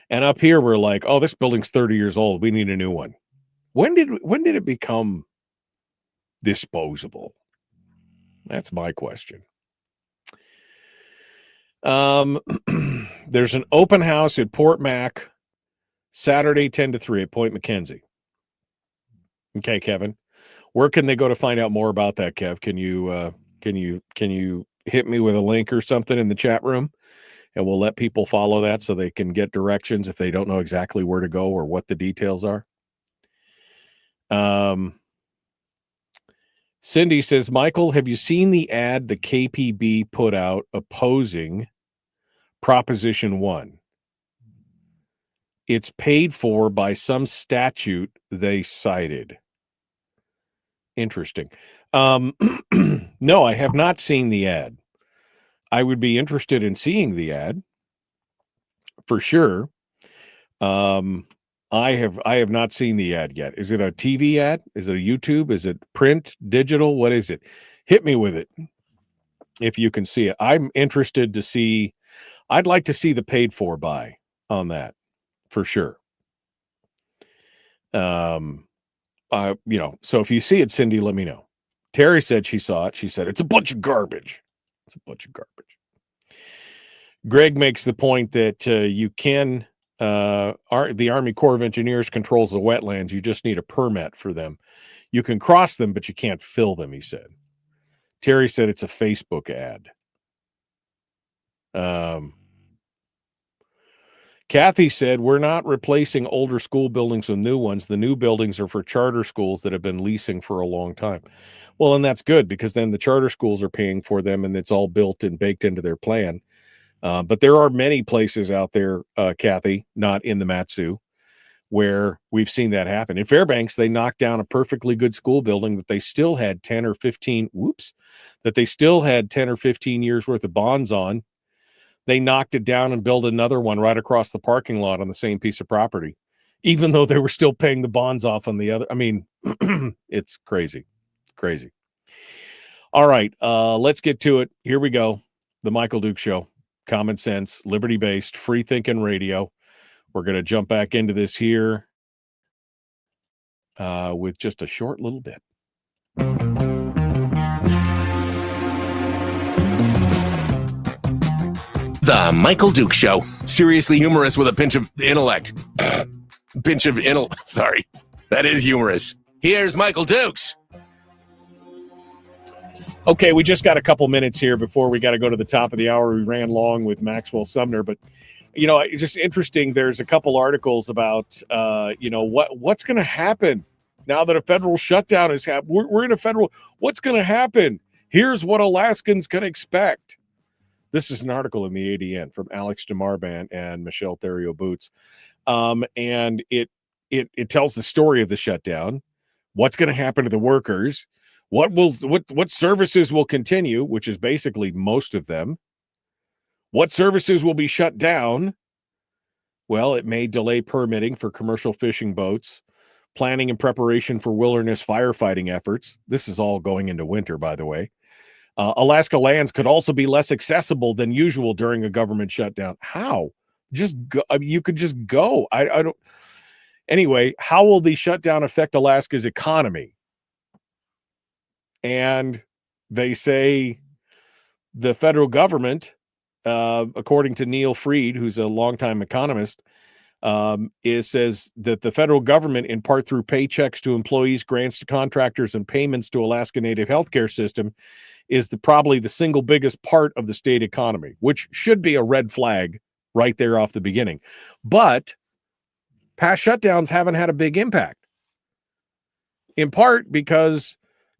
And up here, we're like, oh, this building's 30 years old. We need a new one. When did it become disposable? That's my question. There's an open house at Port Mac Saturday 10 to 3 at Point McKenzie. Okay, Kevin. Where can they go to find out more about that, Kev? Can you hit me with a link or something in the chat room, and we'll let people follow that so they can get directions if they don't know exactly where to go or what the details are. Cindy says, Michael, have you seen the ad the KPB put out opposing Proposition 1? It's paid for by some statute they cited. Interesting. No, I have not seen the ad. I would be interested in seeing the ad for sure. I have not seen the ad yet. Is it a TV ad? Is it a YouTube? Is it print, digital? What is it? Hit me with it if you can see it. I'm interested to see. I'd like to see the paid for by on that for sure. So if you see it, Cindy, let me know. Terry said she saw it. She said it's a bunch of garbage. It's a bunch of garbage. Greg makes the point that you can. The Army Corps of Engineers controls the wetlands. You just need a permit for them. You can cross them, but you can't fill them, he said. Terry said it's a Facebook ad. Kathy said, we're not replacing older school buildings with new ones. The new buildings are for charter schools that have been leasing for a long time. Well, and that's good because then the charter schools are paying for them and it's all built and baked into their plan. But there are many places out there, Kathy, not in the MatSu, where we've seen that happen. In Fairbanks, they knocked down a perfectly good school building that they still had 10 or 15 years worth of bonds on. They knocked it down and built another one right across the parking lot on the same piece of property, even though they were still paying the bonds off on the other. I mean, it's crazy. It's crazy. All right, let's get to it. Here we go. The Michael Duke Show. Common sense, liberty-based, free-thinking radio. We're going to jump back into this here with just a short little bit. The Michael Duke Show. Seriously humorous with a pinch of intellect. Sorry. That is humorous. Here's Michael Dukes. Okay, we just got a couple minutes here before we got to go to the top of the hour. We ran long with Maxwell Sumner, but it's just interesting. There's a couple articles about what's going to happen now that a federal shutdown is happening. We're in a federal. What's going to happen? Here's what Alaskans can expect. This is an article in the ADN from Alex DeMarban and Michelle Theriot Boots, and it tells the story of the shutdown. What's going to happen to the workers? What services will continue, which is basically most of them. What services will be shut down? Well, it may delay permitting for commercial fishing boats, planning and preparation for wilderness firefighting efforts. This is all going into winter, by the way. Alaska lands could also be less accessible than usual during a government shutdown. How? Just go. You could just go. I don't. Anyway, how will the shutdown affect Alaska's economy? And they say the federal government, according to Neil Freed, who's a longtime economist, says that the federal government, in part through paychecks to employees, grants to contractors, and payments to Alaska Native healthcare system, is probably the single biggest part of the state economy, which should be a red flag right there off the beginning. But past shutdowns haven't had a big impact, in part because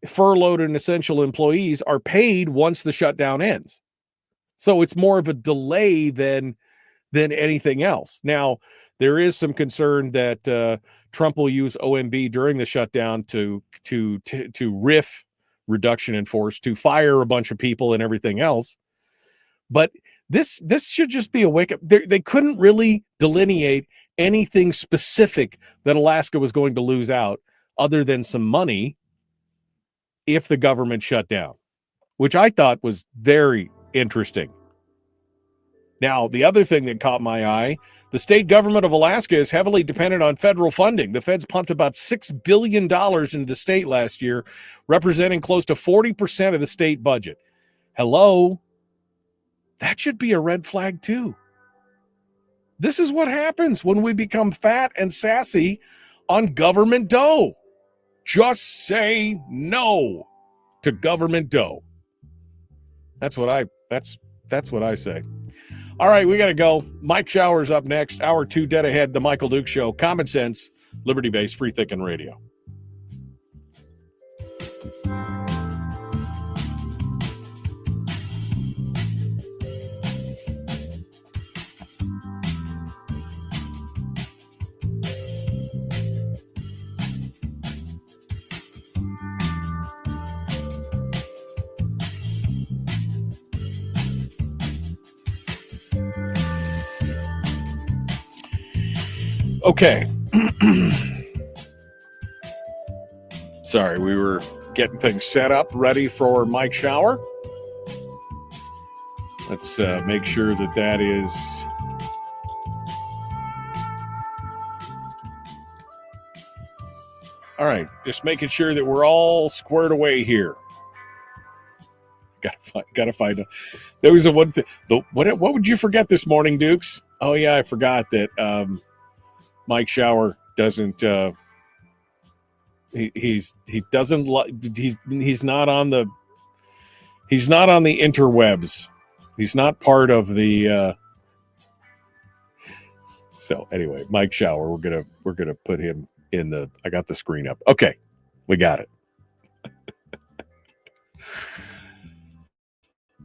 furloughed and essential employees are paid once the shutdown ends. So it's more of a delay than anything else. Now, there is some concern that Trump will use OMB during the shutdown to RIF, reduction in force, to fire a bunch of people and everything else. But this should just be a wake up. They couldn't really delineate anything specific that Alaska was going to lose out other than some money if the government shut down, which I thought was very interesting. Now, the other thing that caught my eye, the state government of Alaska is heavily dependent on federal funding. The feds pumped about $6 billion into the state last year, representing close to 40% of the state budget. Hello? That should be a red flag too. This is what happens when we become fat and sassy on government dough. Just say no to government dough. That's what I say. All right, we got to go. Mike Shower's up next. Hour 2 dead ahead. The Michael Duke Show. Common sense, liberty-based, free thinking radio. Okay. Sorry, we were getting things set up, ready for Mike Shower. Let's make sure that is... All right, just making sure that we're all squared away here. Gotta find a... There was a one thing... What would you forget this morning, Dukes? Oh, yeah, I forgot that... Mike Shower doesn't he's not on the interwebs. He's not part of the so anyway, Mike Shower, we're gonna put him in the... I got the screen up. Okay, we got it.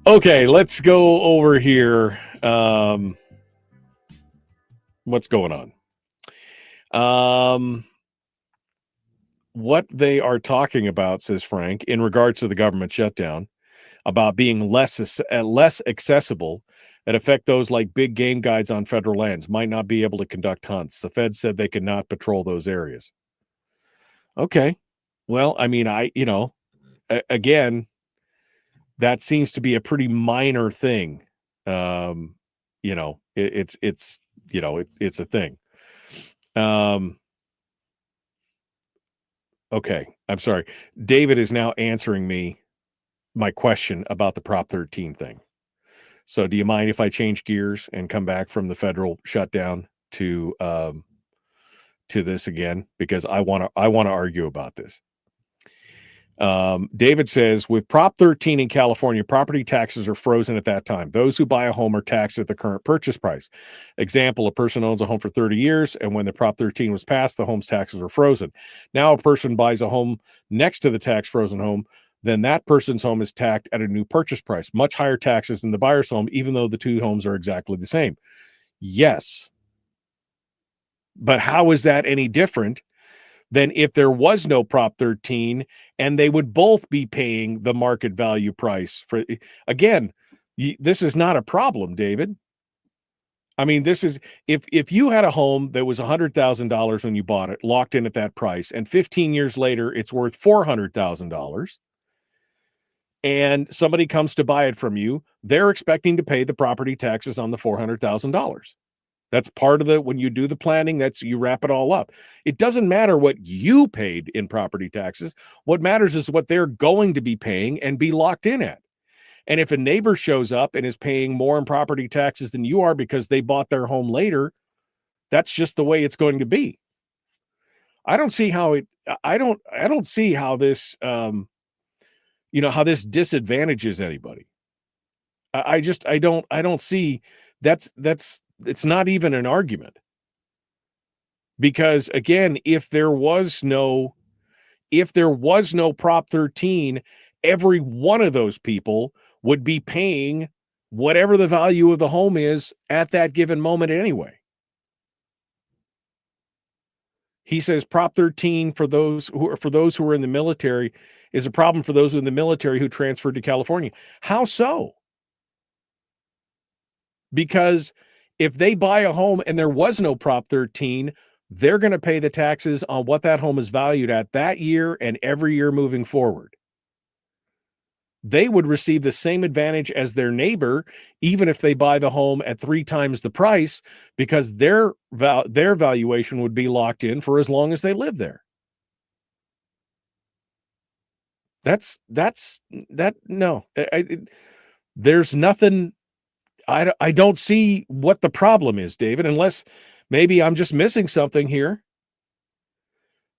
Okay, let's go over here. What's going on? What they are talking about, says Frank, in regards to the government shutdown, about being less accessible, that affect those like big game guides on federal lands, might not be able to conduct hunts. The Fed said they could not patrol those areas. Okay. Well, I mean, again, that seems to be a pretty minor thing. It's it's a thing. Okay, I'm sorry. David is now answering my question about the Prop 13 thing. So do you mind if I change gears and come back from the federal shutdown to this again? Because I want to argue about this. David says, with Prop 13 in California, property taxes are frozen at that time. Those who buy a home are taxed at the current purchase price. Example, a person owns a home for 30 years, and when the Prop 13 was passed, the home's taxes were frozen. Now a person buys a home next to the tax-frozen home, then that person's home is taxed at a new purchase price, much higher taxes than the buyer's home, even though the two homes are exactly the same. Yes. But how is that any different than if there was no Prop 13 and they would both be paying the market value price for? Again, this is not a problem, David. I mean, this is if you had a home that was $100,000 when you bought it, locked in at that price, and 15 years later it's worth $400,000, and somebody comes to buy it from you, they're expecting to pay the property taxes on the $400,000. That's part of when you do the planning, you wrap it all up. It doesn't matter what you paid in property taxes. What matters is what they're going to be paying and be locked in at. And if a neighbor shows up and is paying more in property taxes than you are because they bought their home later, that's just the way it's going to be. I don't see how this, how this disadvantages anybody. I don't see it's not even an argument, because again, if there was no Prop 13, every one of those people would be paying whatever the value of the home is at that given moment anyway. He says Prop 13 for those who are in the military is a problem for those in the military who transferred to California. How so? Because if they buy a home and there was no Prop 13, they're going to pay the taxes on what that home is valued at that year and every year moving forward. They would receive the same advantage as their neighbor, even if they buy the home at 3 times the price, because their valuation would be locked in for as long as they live there. There's nothing. I don't see what the problem is, David, unless maybe I'm just missing something here.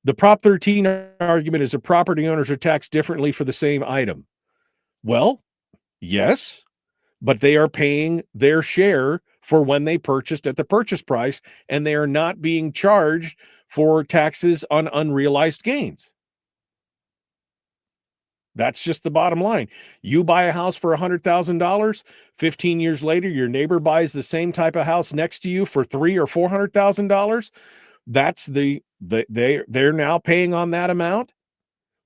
The Prop 13 argument is that property owners are taxed differently for the same item. Well, yes, but they are paying their share for when they purchased at the purchase price, and they are not being charged for taxes on unrealized gains. That's just the bottom line. You buy a house for $100,000, 15 years later, your neighbor buys the same type of house next to you for $300,000 or $400,000. That's they're now paying on that amount.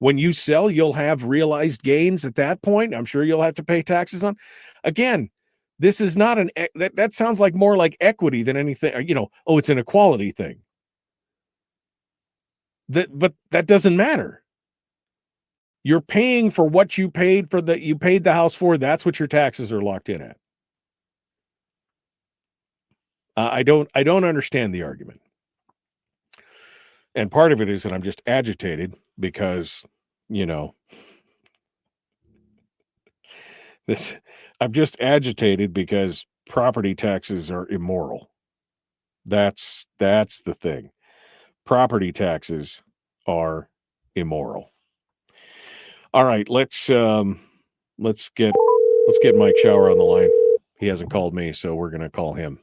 When you sell, you'll have realized gains at that point. I'm sure you'll have to pay taxes on. Again, this is not that sounds like more like equity than anything. It's an equality thing. But that doesn't matter. You're paying for what you paid the house for. That's what your taxes are locked in at. I don't understand the argument. And part of it is that I'm just agitated because, I'm just agitated because property taxes are immoral. That's the thing. Property taxes are immoral. All right, let's get Mike Shower on the line. He hasn't called me, so we're going to call him.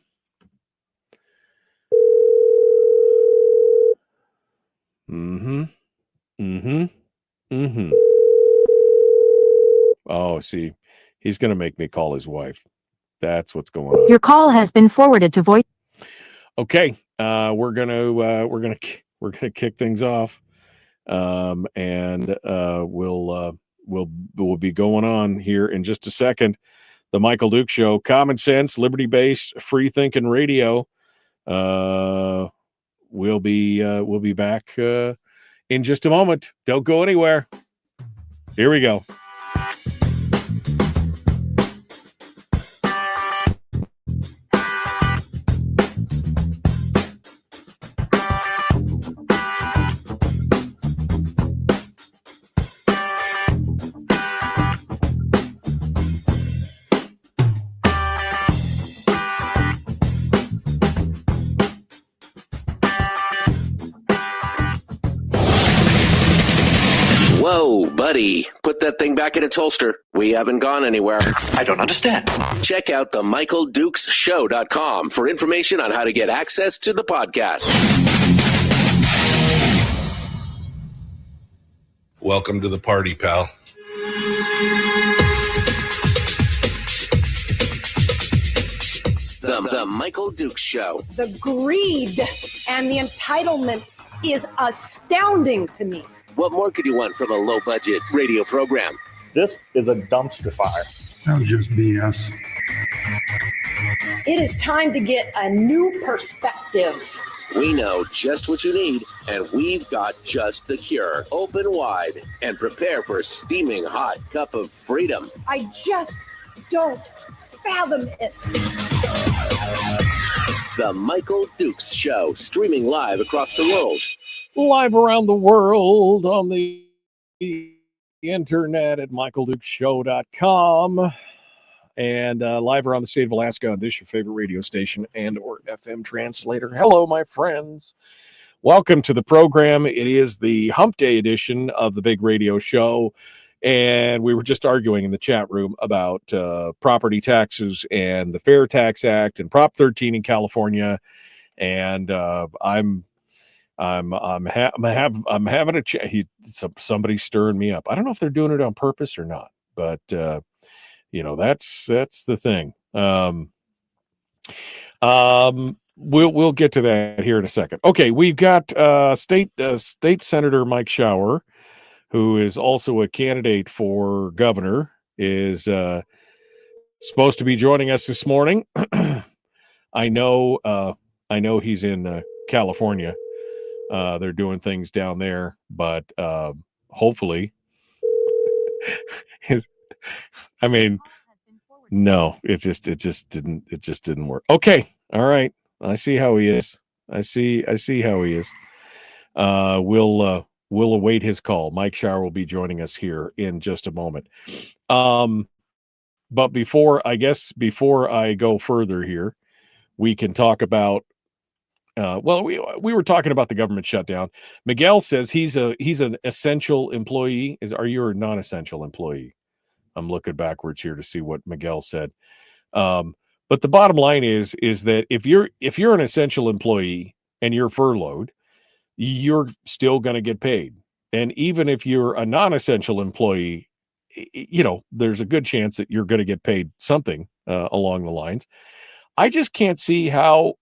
Oh, see, he's going to make me call his wife. That's what's going on. Your call has been forwarded to voice. Okay, we're gonna kick things off, and we'll be going on here in just a second. The Michael Duke Show, common sense, liberty-based, free-thinking radio. We'll be back in just a moment. Don't go anywhere. Here we go. Buddy, put that thing back in its holster. We haven't gone anywhere. I don't understand. Check out the MichaelDukesShow.com for information on how to get access to the podcast. Welcome to the party, pal. The Michael Dukes Show. The greed and the entitlement is astounding to me. What more could you want from a low-budget radio program? This is a dumpster fire. That was just BS. It is time to get a new perspective. We know just what you need, and we've got just the cure. Open wide and prepare for a steaming hot cup of freedom. I just don't fathom it. The Michael Dukes Show, streaming live across the world. Live around the world on the internet at MichaelDukesShow.com and live around the state of Alaska on this your favorite radio station and or FM translator. Hello, my friends. Welcome to the program. It is the Hump Day edition of the big radio show. And we were just arguing in the chat room about property taxes and the Fair Tax Act and Prop 13 in California. And I'm having a chat. Somebody's stirring me up. I don't know if they're doing it on purpose or not, but that's the thing. We'll get to that here in a second. Okay, we've got State Senator Mike Shower, who is also a candidate for governor, is supposed to be joining us this morning. I know he's in California. They're doing things down there, but hopefully no, it just didn't work. Okay. All right. I see how he is. I see how he is. We'll await his call. Mike Shower will be joining us here in just a moment. But before I go further here, we can talk about we were talking about the government shutdown. Miguel says he's an essential employee. Are you a non-essential employee? I'm looking backwards here to see what Miguel said. But the bottom line is that if you're an essential employee and you're furloughed, you're still going to get paid. And even if you're a non-essential employee, there's a good chance that you're going to get paid something along the lines. I just can't see how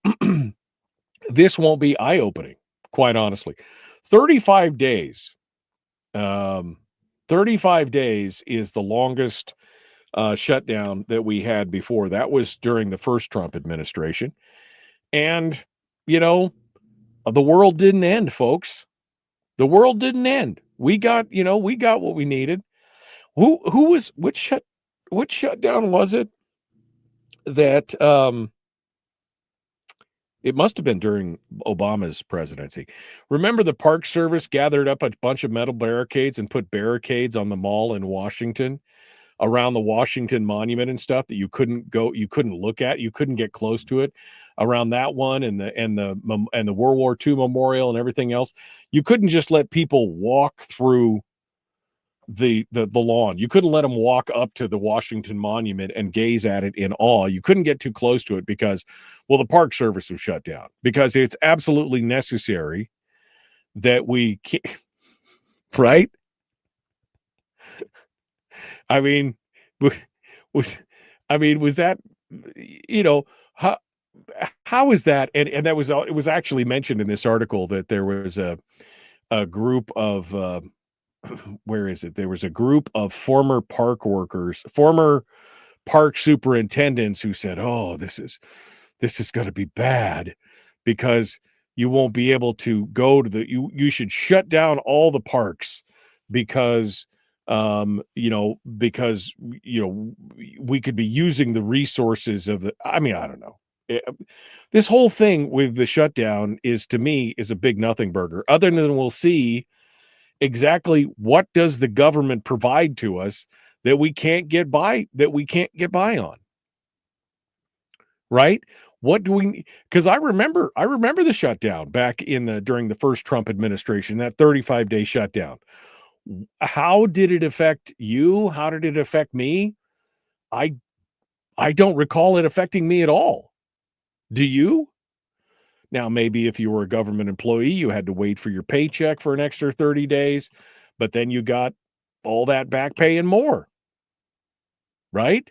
this won't be eye-opening, quite honestly. 35 days. 35 days is the longest shutdown that we had before. That was during the first Trump administration. And, the world didn't end, folks. The world didn't end. We got what we needed. Which shutdown was it that, it must have been during Obama's presidency. Remember the Park Service gathered up a bunch of metal barricades and put barricades on the mall in Washington, around the Washington Monument and stuff that you couldn't look at, you couldn't get close to it, around that one and the World War II memorial and everything else. You couldn't just let people walk through the lawn. You couldn't let them walk up to the Washington Monument and gaze at it in awe. You couldn't get too close to it because, the Park Service was shut down, because it's absolutely necessary that we right? Was that, how is that? And that was, it was actually mentioned in this article that there was a group of, where is it? There was a group of former park workers, former park superintendents who said, "Oh, this is going to be bad because you won't be able to go to you should shut down all the parks because we could be using the resources of I don't know. This whole thing with the shutdown to me is a big nothing burger, other than we'll see exactly what does the government provide to us that we can't get by on. Right? What do we, because I remember the shutdown back during the first Trump administration, that 35-day shutdown. How did it affect you? How did it affect me? I don't recall it affecting me at all. Do you? Now, maybe if you were a government employee, you had to wait for your paycheck for an extra 30 days, but then you got all that back pay and more, right?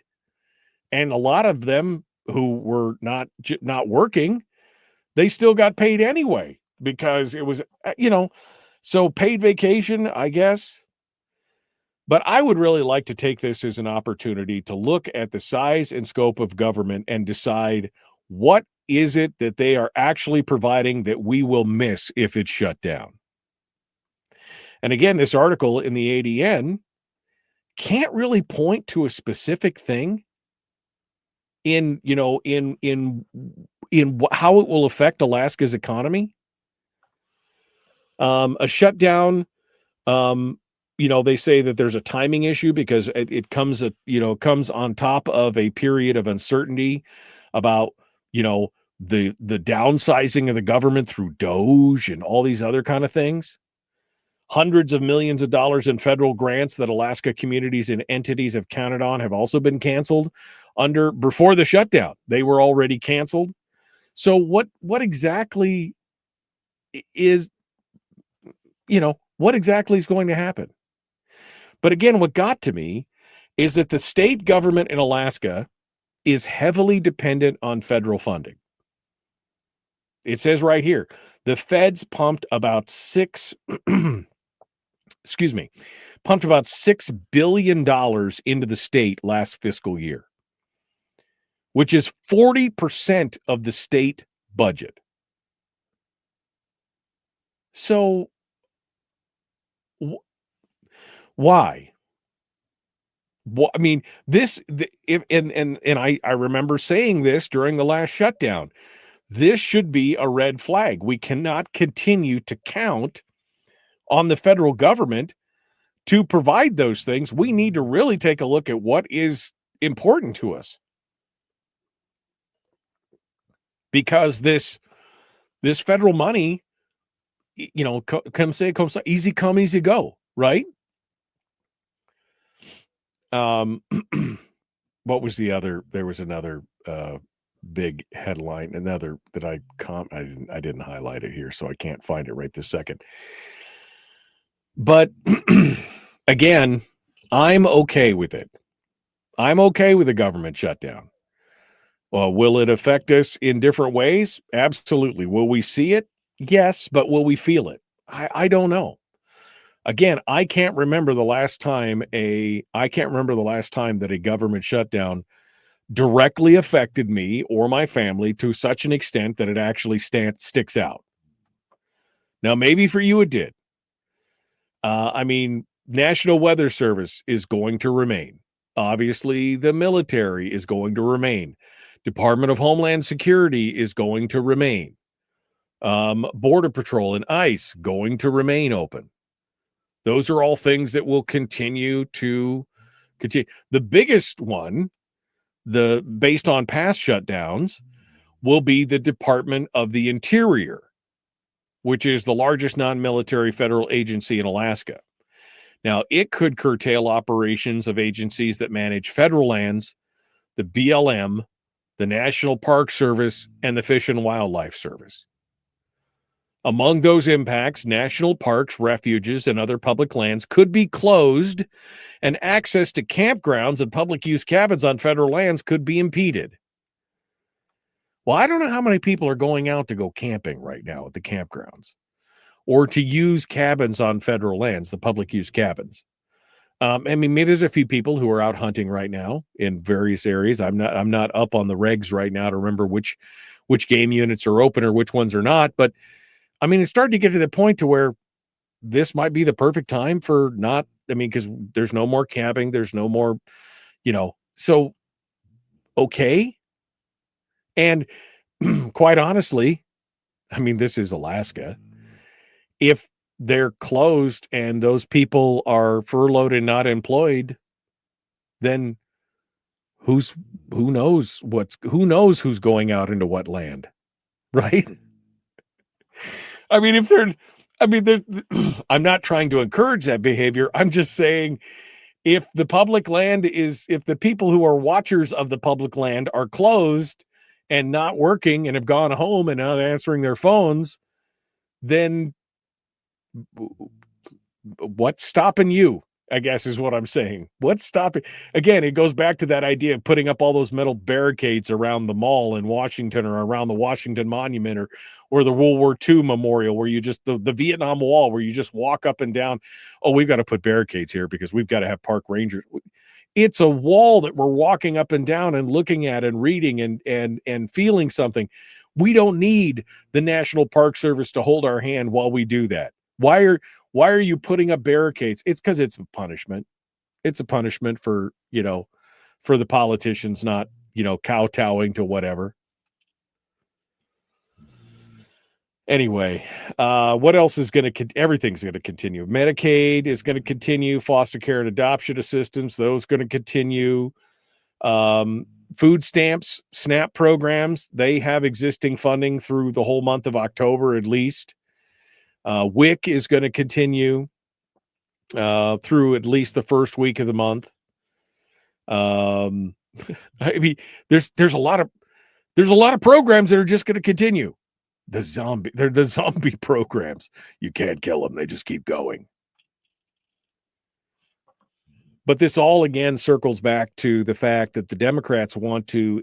And a lot of them who were not working, they still got paid anyway because it was, so paid vacation, I guess. But I would really like to take this as an opportunity to look at the size and scope of government and decide what is it that they are actually providing that we will miss if it's shut down. And again, this article in the ADN can't really point to a specific thing in how it will affect Alaska's economy. A shutdown, they say that there's a timing issue because it comes on top of a period of uncertainty about, the downsizing of the government through Doge and all these other kind of things. Hundreds of millions of dollars in federal grants that Alaska communities and entities have counted on have also been canceled before the shutdown. They were already canceled. So what exactly is, what exactly is going to happen? But again, what got to me is that the state government in Alaska is heavily dependent on federal funding. It says right here, the feds pumped about $6 billion into the state last fiscal year, which is 40% of the state budget. So why? Well, I mean, I remember saying this during the last shutdown. This should be a red flag. We cannot continue to count on the federal government to provide those things. We need to really take a look at what is important to us. Because this federal money, comes easy come, easy go, right? What was the other? There was another big headline, another that I didn't highlight it here, so I can't find it right this second. But again, I'm okay with it. I'm okay with the government shutdown. Will it affect us in different ways? Absolutely. Will we see it? Yes, but will we feel it? I don't know. Again, I can't remember the last time that a government shutdown directly affected me or my family to such an extent that it actually sticks out. Now, maybe for you it did. National Weather Service is going to remain. Obviously, the military is going to remain. Department of Homeland Security is going to remain. Border Patrol and ICE going to remain open. Those are all things that will continue. The biggest one, based on past shutdowns, will be the Department of the Interior, which is the largest non-military federal agency in Alaska. Now, it could curtail operations of agencies that manage federal lands, the BLM, the National Park Service, and the Fish and Wildlife Service. Among those impacts, national parks, refuges, and other public lands could be closed, and access to campgrounds and public use cabins on federal lands could be impeded. Well, I don't know how many people are going out to go camping right now at the campgrounds or to use cabins on federal lands, the public use cabins. Maybe there's a few people who are out hunting right now in various areas. I'm not up on the regs right now to remember which game units are open or which ones are not, but it's starting to get to the point to where this might be the perfect time for because there's no more camping. There's no more, so, okay. And quite honestly, this is Alaska. If they're closed and those people are furloughed and not employed, then who knows who's going out into what land, right? I mean, I'm not trying to encourage that behavior. I'm just saying if the public land if the people who are watchers of the public land are closed and not working and have gone home and not answering their phones, then what's stopping you? I guess is what I'm saying. What's stopping? Again, it goes back to that idea of putting up all those metal barricades around the mall in Washington or around the Washington Monument or the World War II Memorial where you just, the Vietnam Wall where you just walk up and down. Oh, we've got to put barricades here because we've got to have park rangers. It's a wall that we're walking up and down and looking at and reading and feeling something. We don't need the National Park Service to hold our hand while we do that. Why are you putting up barricades? It's because it's a punishment. It's a punishment for the politicians not, kowtowing to whatever. Anyway, what else is everything's going to continue. Medicaid is going to continue. Foster care and adoption assistance, those going to continue. Food stamps, SNAP programs, they have existing funding through the whole month of October at least. WIC is going to continue through at least the first week of the month. I mean, there's a lot of programs that are just going to continue. They're the zombie programs. You can't kill them; they just keep going. But this all again circles back to the fact that the Democrats want to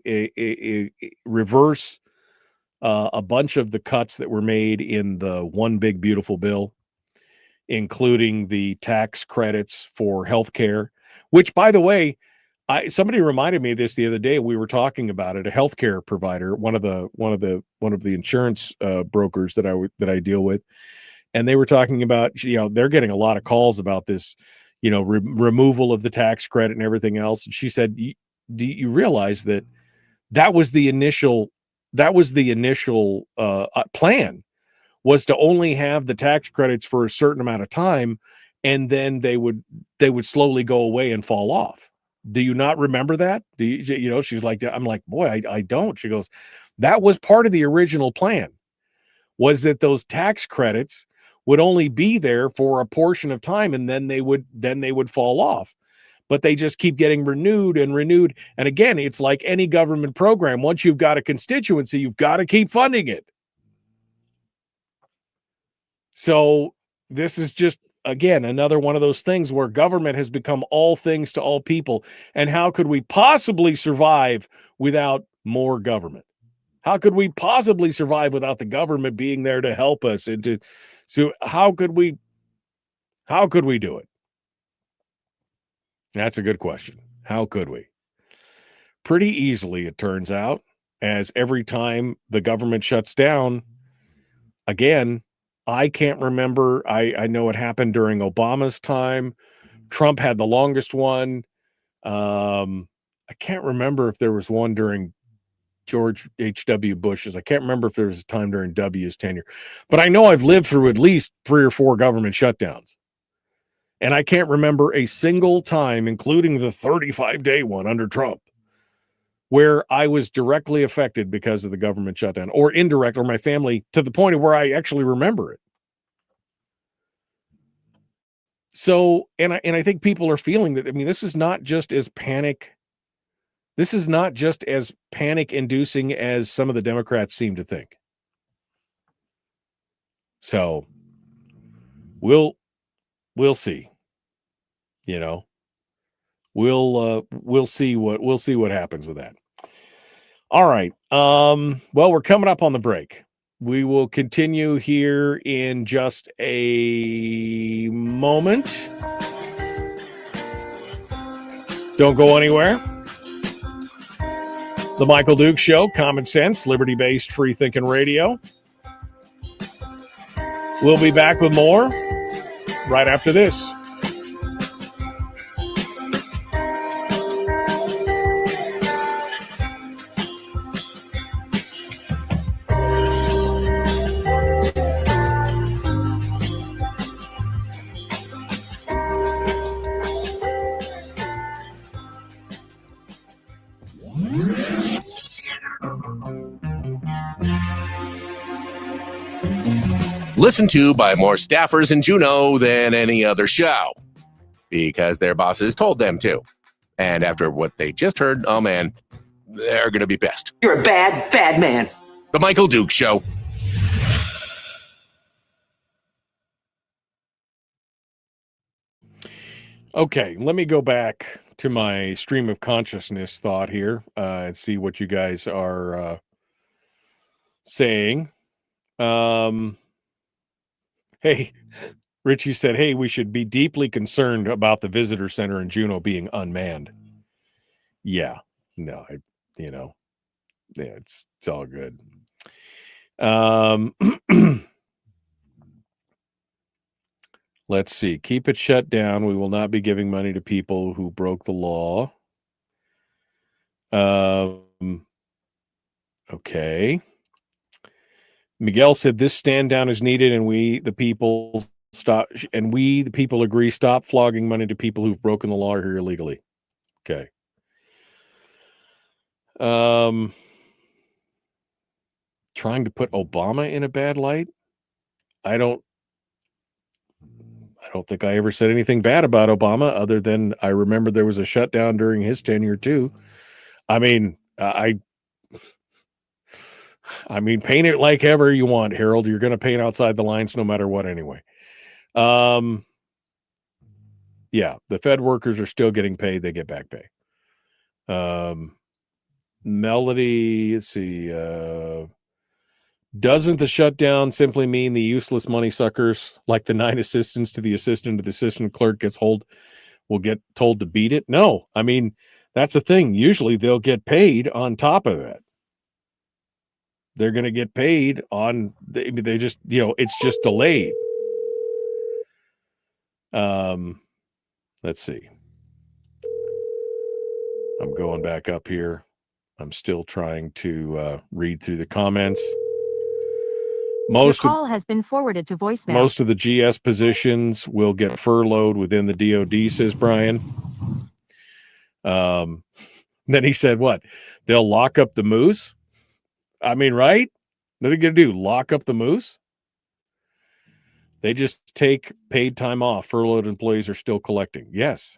reverse a bunch of the cuts that were made in the One Big Beautiful Bill, including the tax credits for healthcare, which, by the way, somebody reminded me of this the other day. We were talking about it. A healthcare provider, one of the insurance brokers that I deal with, and they were talking about, they're getting a lot of calls about this, removal of the tax credit and everything else. And she said, "Do you realize that was the initial plan, was to only have the tax credits for a certain amount of time, and then they would slowly go away and fall off. Do you not remember that? Do you, she's like, I'm like, boy, I don't." She goes, that was part of the original plan, was that those tax credits would only be there for a portion of time, and then they would fall off. But they just keep getting renewed and renewed. And again, it's like any government program. Once you've got a constituency, you've got to keep funding it. So this is just, again, another one of those things where government has become all things to all people. And how could we possibly survive without more government? How could we possibly survive without the government being there to help us? So how could we do it? That's a good question. How could we? Pretty easily, it turns out, as every time the government shuts down, again, I can't remember. I know it happened during Obama's time. Trump had the longest one. I can't remember if there was one during George H.W. Bush's. I can't remember if there was a time during W's tenure. But I know I've lived through at least 3 or 4 government shutdowns. And I can't remember a single time, including the 35-day one under Trump, where I was directly affected because of the government shutdown, or indirect, or my family, to the point of where I actually remember it. So, and I think people are feeling that. I mean, this is not just as panic-inducing as some of the Democrats seem to think. So, we'll see. We'll see what happens with that. All right. Well, we're coming up on the break. We will continue here in just a moment. Don't go anywhere. The Michael Duke Show, common sense, liberty-based, free-thinking radio. We'll be back with more right after this. listened to by more staffers in Juneau than any other show, because their bosses told them to. And after what they just heard, oh man, they're going to be pissed. You're a bad, bad man. The Michael Duke Show. Okay, let me go back to my stream of consciousness thought here and see what you guys are saying. Hey, Richie said, hey, we should be deeply concerned about the visitor center in Juneau being unmanned. Yeah, no, yeah, it's all good. Let's see. Keep it shut down. We will not be giving money to people who broke the law. Okay. Miguel said this stand down is needed, and we the people agree. Stop flogging money to people who've broken the law here illegally. Okay. Trying to put Obama in a bad light. I don't think I ever said anything bad about Obama, other than I remember there was a shutdown during his tenure too. I mean, paint it like ever you want, Harold. You're going to paint outside the lines no matter what anyway. Yeah, the Fed workers are still getting paid. They get back pay. Melody, let's see. Doesn't the shutdown simply mean the useless money suckers, like the 9 assistants to the assistant clerk will get told to beat it? No, I mean, that's the thing. Usually they'll get paid on top of that. They're going to get paid on, they just, it's just delayed. Let's see. I'm going back up here. I'm still trying to read through the comments. Your call has been forwarded to voicemail. Most of the GS positions will get furloughed within the DOD, says Brian. Then he said, what? They'll lock up the moose? I mean, right? What are they going to do? Lock up the moose? They just take paid time off. Furloughed employees are still collecting. Yes.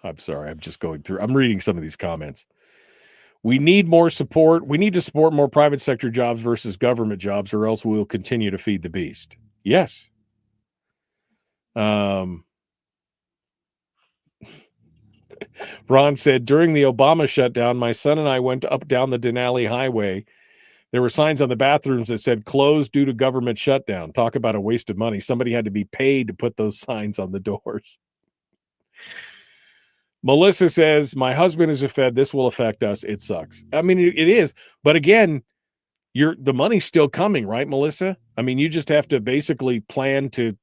I'm sorry. I'm just going through. I'm reading some of these comments. We need more support. We need to support more private sector jobs versus government jobs, or else we'll continue to feed the beast. Yes. Ron said, during the Obama shutdown, my son and I went up down the Denali Highway. There were signs on the bathrooms that said closed due to government shutdown. Talk about a waste of money. Somebody had to be paid to put those signs on the doors. Melissa says, my husband is a Fed. This will affect us. It sucks. I mean, it is. But again, the money's still coming, right, Melissa? I mean, you just have to basically plan to,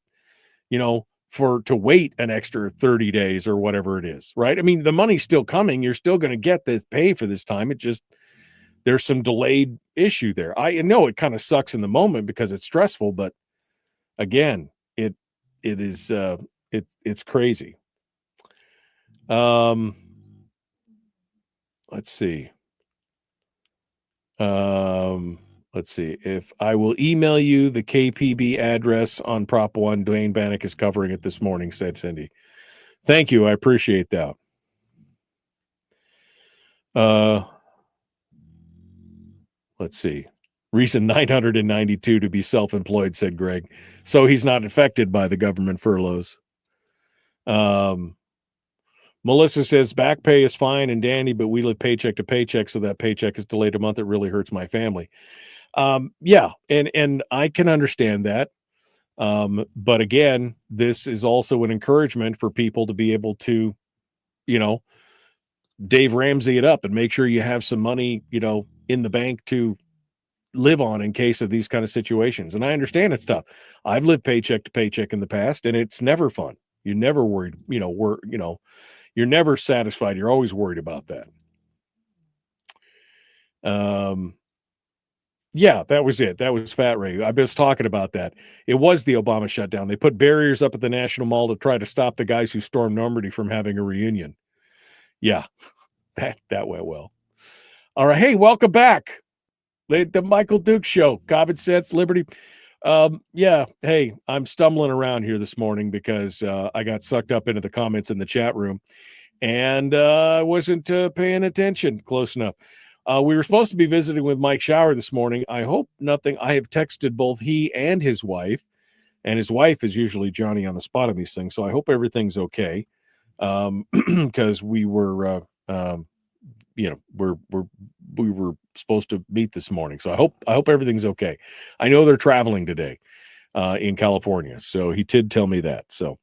to wait an extra 30 days or whatever it is, right? I mean, the money's still coming. You're still going to get the pay for this time. It just, there's some delayed issue there. I know it kind of sucks in the moment because it's stressful, but again, it is, it's crazy. Let's see. Let's see if I will email you the KPB address on Prop 1. Dwayne Bannock is covering it this morning, said Cindy. Thank you. I appreciate that. Let's see. Reason 992 to be self-employed, said Greg. So he's not affected by the government furloughs. Melissa says back pay is fine and dandy, but we live paycheck to paycheck, so that paycheck is delayed a month. It really hurts my family. Yeah, and I can understand that. But again, this is also an encouragement for people to be able to, Dave Ramsey it up and make sure you have some money, in the bank to live on in case of these kind of situations. And I understand it's tough. I've lived paycheck to paycheck in the past, and it's never fun. You're never worried, you're never satisfied. You're always worried about that. Yeah, that was it. That was Fat Ray. I was talking about that. It was the Obama shutdown. They put barriers up at the National Mall to try to stop the guys who stormed Normandy from having a reunion. Yeah. That went well. All right. Hey, welcome back. The Michael Duke Show. Common Sense, Liberty. Yeah. Hey, I'm stumbling around here this morning because I got sucked up into the comments in the chat room and I wasn't paying attention close enough. We were supposed to be visiting with Mike Shower this morning. I hope nothing. I have texted both he and his wife, and his wife is usually Johnny on the spot on these things. So I hope everything's okay. Because we were, we were supposed to meet this morning. So I hope everything's okay. I know they're traveling today, in California. So he did tell me that. So,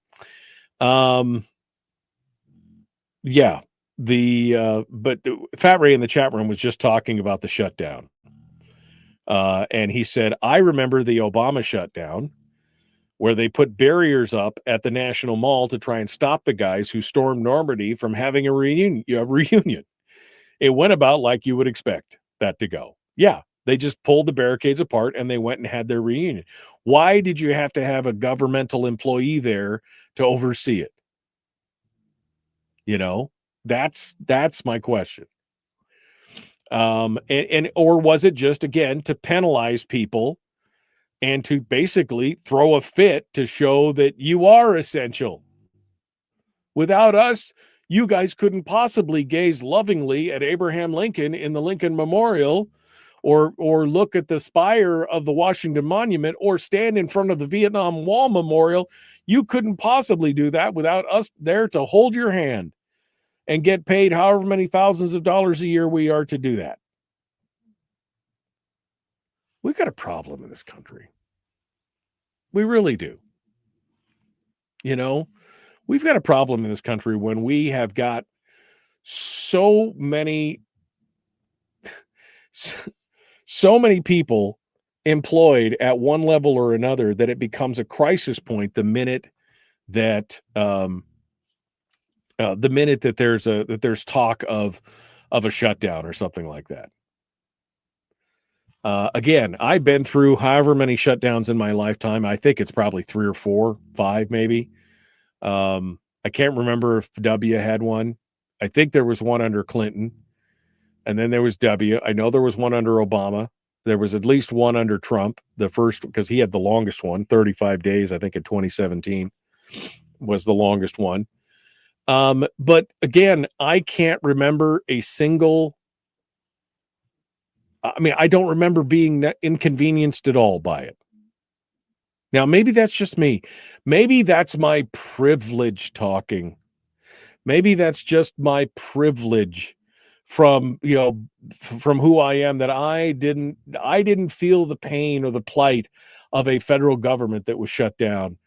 yeah, but Fat Ray in the chat room was just talking about the shutdown. And he said, I remember the Obama shutdown where they put barriers up at the National Mall to try and stop the guys who stormed Normandy from having a reunion. It went about like you would expect that to go. Yeah, they just pulled the barricades apart and they went and had their reunion. Why did you have to have a governmental employee there to oversee it? You know, that's my question. Or was it just, again, to penalize people and to basically throw a fit to show that you are essential? Without us, you guys couldn't possibly gaze lovingly at Abraham Lincoln in the Lincoln Memorial or look at the spire of the Washington Monument or stand in front of the Vietnam Wall Memorial. You couldn't possibly do that without us there to hold your hand and get paid however many thousands of dollars a year we are to do that. We've got a problem in this country. We really do. You know, we've got a problem in this country when we have got so many people employed at one level or another that it becomes a crisis point the minute that there's talk of a shutdown or something like that. Again, I've been through however many shutdowns in my lifetime. I think it's probably 3 or 4, 5 maybe. I can't remember if W had one. I think there was one under Clinton, and then there was W. I know there was one under Obama. There was at least one under Trump, the first, because he had the longest one, 35 days, I think in 2017 was the longest one. But again, I can't remember a single, I don't remember being inconvenienced at all by it. Now, maybe that's just me. Maybe that's my privilege talking. Maybe that's just my privilege from who I am, that I didn't feel the pain or the plight of a federal government that was shut down.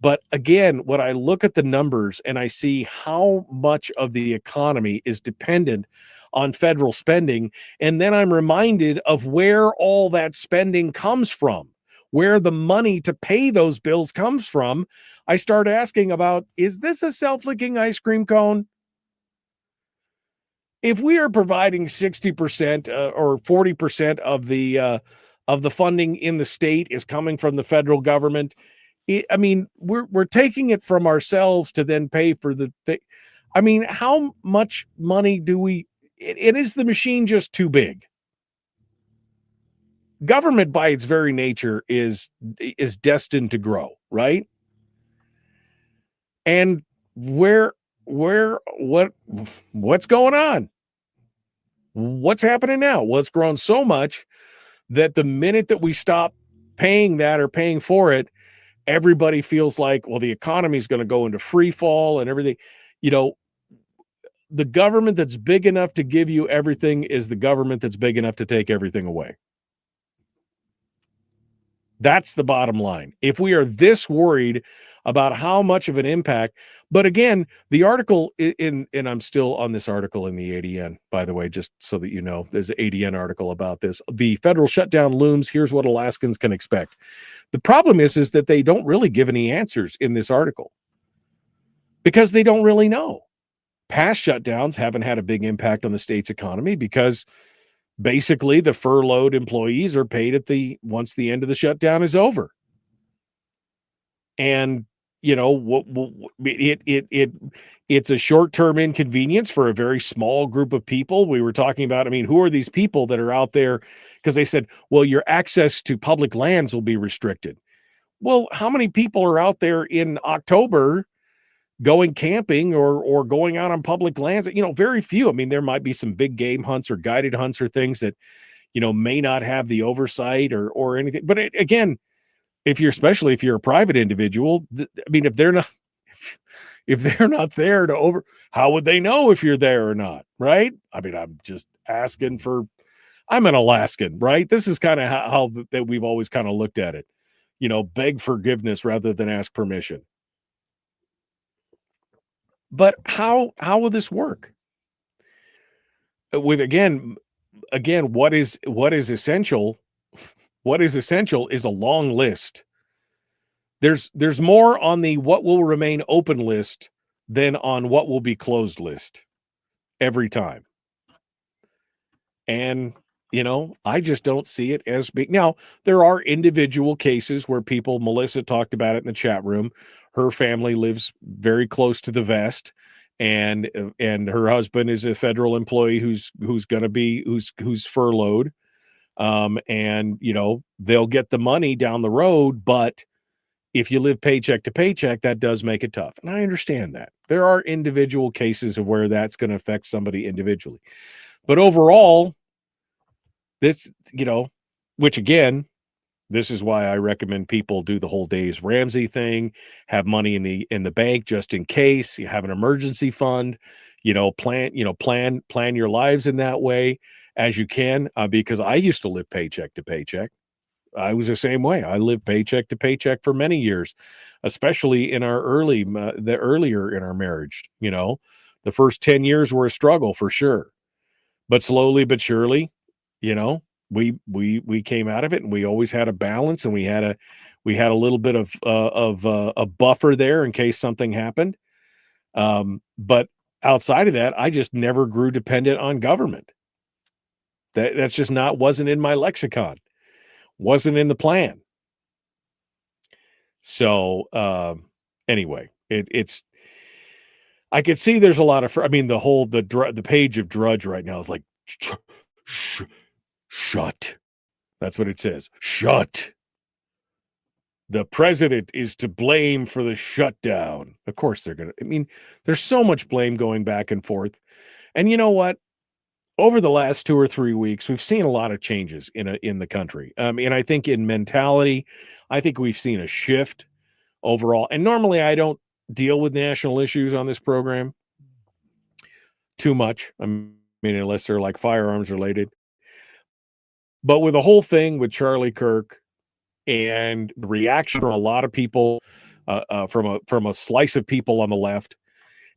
But again, when I look at the numbers and I see how much of the economy is dependent on federal spending, and then I'm reminded of where all that spending comes from, where the money to pay those bills comes from, I start asking about, is this a self-licking ice cream cone? If we are providing 60% or 40% of the funding in the state is coming from the federal government, we're taking it from ourselves to then pay for the thing. How much money do we? It is the machine just too big? Government, by its very nature, is destined to grow, right? And what's going on? What's happening now? Well, it's grown so much that the minute that we stop paying that or paying for it, everybody feels like, well, the economy is going to go into free fall and everything. The government that's big enough to give you everything is the government that's big enough to take everything away. That's the bottom line. If we are this worried about how much of an impact, but again, the article and I'm still on this article in the ADN, by the way, just so that you know, there's an ADN article about this. The federal shutdown looms. Here's what Alaskans can expect. The problem is that they don't really give any answers in this article because they don't really know. Past shutdowns haven't had a big impact on the state's economy because basically the furloughed employees are paid once the end of the shutdown is over. And it's a short-term inconvenience for a very small group of people. We were talking about, I mean, who are these people that are out there? Because they said, well, your access to public lands will be restricted. Well, how many people are out there in October going camping or going out on public lands? Very few. I mean, there might be some big game hunts or guided hunts or things that, may not have the oversight or anything. But again, especially if you're a private individual, if they're not there to how would they know if you're there or not? Right. I mean, I'm just asking I'm an Alaskan, right? This is kind of how that we've always kind of looked at it, beg forgiveness rather than ask permission. But how will this work? With again, what is essential? What is essential is a long list. There's more on the what will remain open list than on what will be closed list every time. And, I just don't see it as big. Now, there are individual cases where Melissa talked about it in the chat room. Her family lives very close to the vest, and her husband is a federal employee who's furloughed. And, they'll get the money down the road, but if you live paycheck to paycheck, that does make it tough. And I understand that. There are individual cases of where that's going to affect somebody individually. But overall, this, which again, this is why I recommend people do the whole Dave's Ramsey thing, have money in the bank just in case, you have an emergency fund, plan your lives in that way as you can, because I used to live paycheck to paycheck. I was the same way. I lived paycheck to paycheck for many years, especially in our earlier in our marriage. The first 10 years were a struggle for sure, but slowly but surely, we came out of it, and we always had a balance, and we had a little bit of a buffer there in case something happened. But outside of that, I just never grew dependent on government. That's just wasn't in my lexicon. Wasn't in the plan. So anyway, it's I could see there's a lot of the page of Drudge right now is like shut. That's what it says. Shut. The president is to blame for the shutdown. Of course there's so much blame going back and forth. And you know what? Over the last 2 or 3 weeks, we've seen a lot of changes in the country. And I think in mentality, I think we've seen a shift overall. And normally I don't deal with national issues on this program too much. I mean, unless they're like firearms related. But with the whole thing with Charlie Kirk and the reaction from a lot of people, from a slice of people on the left,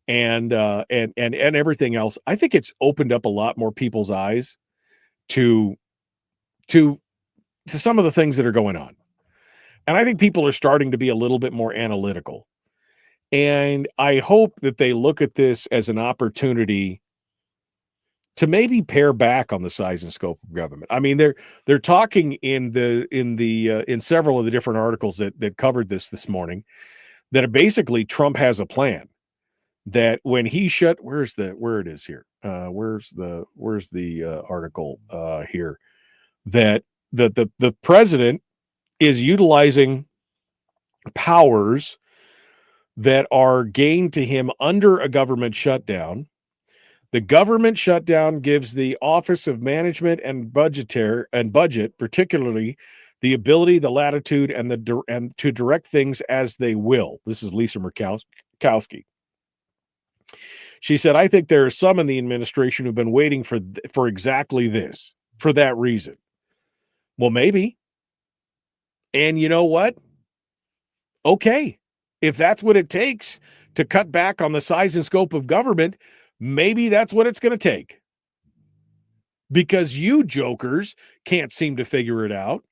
and everything else, I think it's opened up a lot more people's eyes to some of the things that are going on. And I think people are starting to be a little bit more analytical. And I hope that they look at this as an opportunity to maybe pare back on the size and scope of government. I mean, they're talking in several of the different articles that covered this morning, that basically Trump has a plan. That when he where it is here? Where's the article here? That the president is utilizing powers that are gained to him under a government shutdown. The government shutdown gives the Office of Management and Budget, particularly, the ability, the latitude, and to direct things as they will. This is Lisa Murkowski. She said, I think there are some in the administration who've been waiting for exactly this, for that reason. Well, maybe. And you know what? Okay. If that's what it takes to cut back on the size and scope of government, maybe that's what it's going to take. Because you jokers can't seem to figure it out.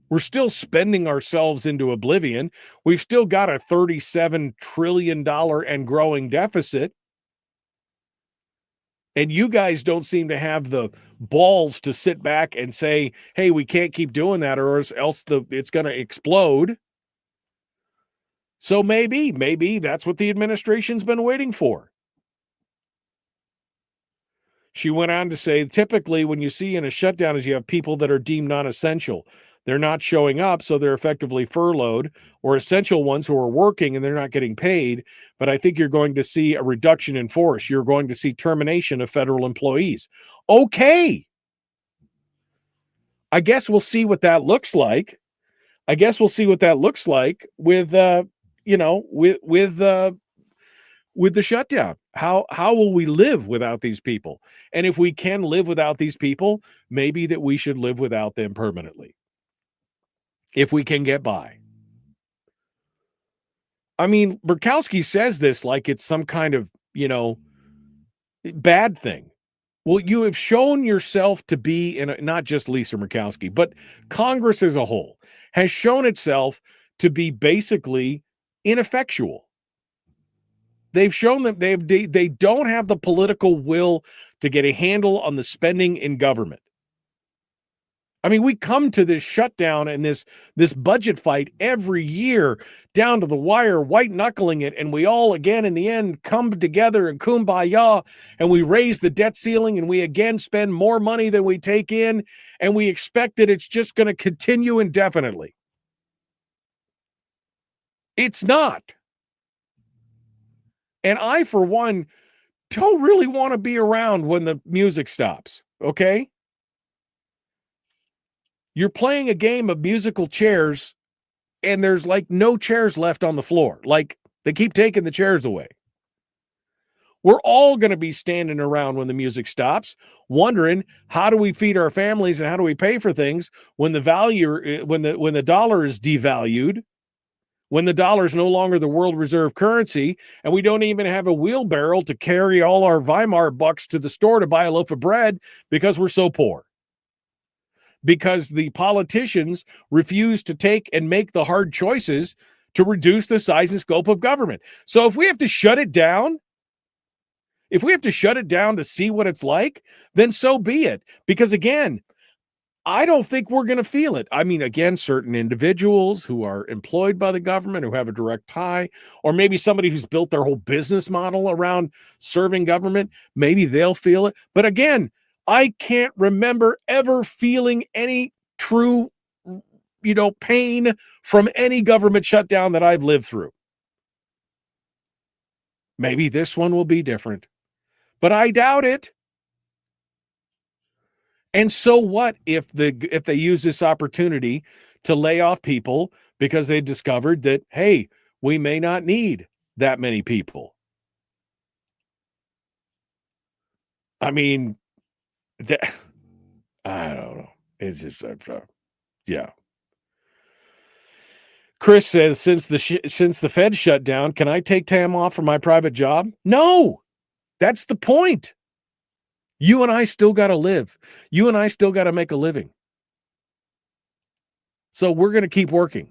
We're still spending ourselves into oblivion. We've still got a $37 trillion and growing deficit. And you guys don't seem to have the balls to sit back and say, hey, we can't keep doing that or else it's going to explode. So maybe that's what the administration's been waiting for. She went on to say, typically when you see in a shutdown is you have people that are deemed non-essential. They're not showing up, so they're effectively furloughed, or essential ones who are working and they're not getting paid. But I think you're going to see a reduction in force. You're going to see termination of federal employees. Okay. I guess we'll see what that looks like. With with the shutdown. How will we live without these people? And if we can live without these people, maybe that we should live without them permanently. If we can get by. I mean, Murkowski says this like it's some kind of, bad thing. Well, you have shown yourself to be, not just Lisa Murkowski, but Congress as a whole has shown itself to be basically ineffectual. They've shown that they don't have the political will to get a handle on the spending in government. I mean, we come to this shutdown and this budget fight every year down to the wire, white knuckling it, and we all again in the end come together and kumbaya, and we raise the debt ceiling, and we again spend more money than we take in, and we expect that it's just going to continue indefinitely. It's not. And I, for one, don't really want to be around when the music stops, okay? You're playing a game of musical chairs, and there's like no chairs left on the floor. Like, they keep taking the chairs away. We're all going to be standing around when the music stops, wondering how do we feed our families and how do we pay for things when the dollar is devalued, when the dollar is no longer the world reserve currency, and we don't even have a wheelbarrow to carry all our Weimar bucks to the store to buy a loaf of bread because we're so poor. Because the politicians refuse to take and make the hard choices to reduce the size and scope of government. So if we have to shut it down, to see what it's like, then so be it. Because again, I don't think we're going to feel it. I mean, again, certain individuals who are employed by the government, who have a direct tie, or maybe somebody who's built their whole business model around serving government, maybe they'll feel it. But again, I can't remember ever feeling any true, pain from any government shutdown that I've lived through. Maybe this one will be different, but I doubt it. And so what if they use this opportunity to lay off people because they discovered that, hey, we may not need that many people? I mean, I don't know. It's just, yeah. Chris says, since the Fed shut down, can I take time off from my private job? No, that's the point. You and I still got to live. You and I still got to make a living. So we're going to keep working.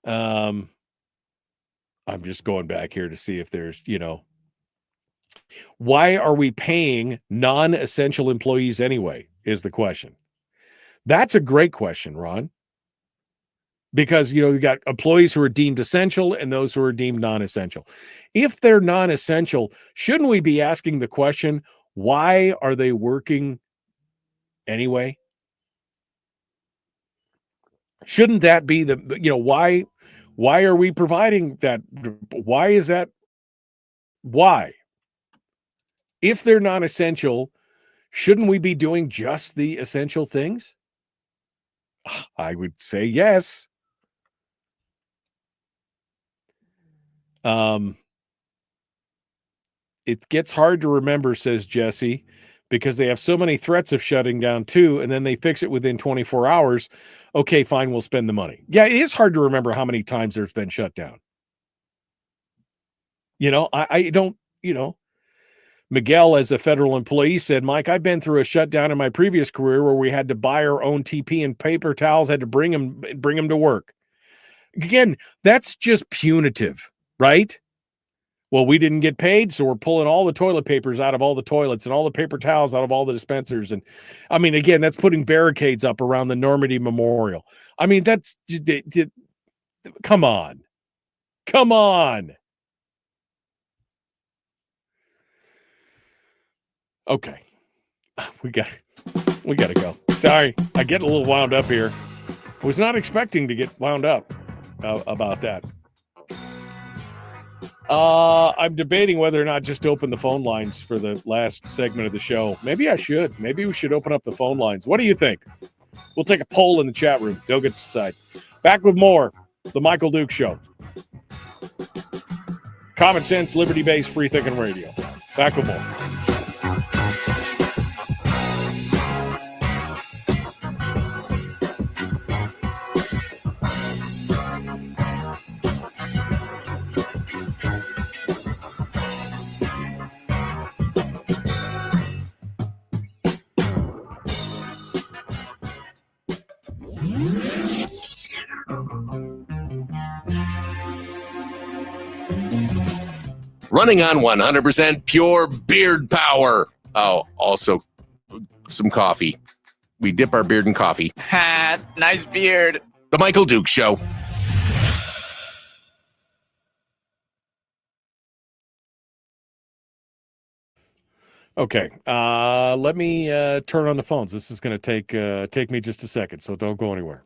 I'm just going back here to see if there's, why are we paying non-essential employees anyway, is the question. That's a great question, Ron. Because, you got employees who are deemed essential and those who are deemed non-essential. If they're non-essential, shouldn't we be asking the question, why are they working anyway? Shouldn't that be why are we providing that? Why is that? Why? If they're non-essential, shouldn't we be doing just the essential things? I would say yes. It gets hard to remember, says Jesse, because they have so many threats of shutting down too, and then they fix it within 24 hours. Okay, fine, we'll spend the money. Yeah, it is hard to remember how many times there's been shut down. I don't, Miguel, as a federal employee, said, Mike, I've been through a shutdown in my previous career where we had to buy our own TP and paper towels, had to bring them to work. Again, that's just punitive, right? Well, we didn't get paid, so we're pulling all the toilet papers out of all the toilets and all the paper towels out of all the dispensers. And I mean, again, that's putting barricades up around the Normandy Memorial. I mean, that's come on. Come on. Okay. We got to go. Sorry. I get a little wound up here. Was not expecting to get wound up about that. I'm debating whether or not just to open the phone lines for the last segment of the show. Maybe I should. Maybe we should open up the phone lines. What do you think? We'll take a poll in the chat room. They'll get to decide. Back with more. The Michael Duke Show. Common sense, liberty-based, free-thinking radio. Back with more. Running on 100% pure beard power. Oh, also some coffee. We dip our beard in coffee. Ha, nice beard. The Michael Duke Show. Okay, let me turn on the phones. This is going to take me just a second, so don't go anywhere.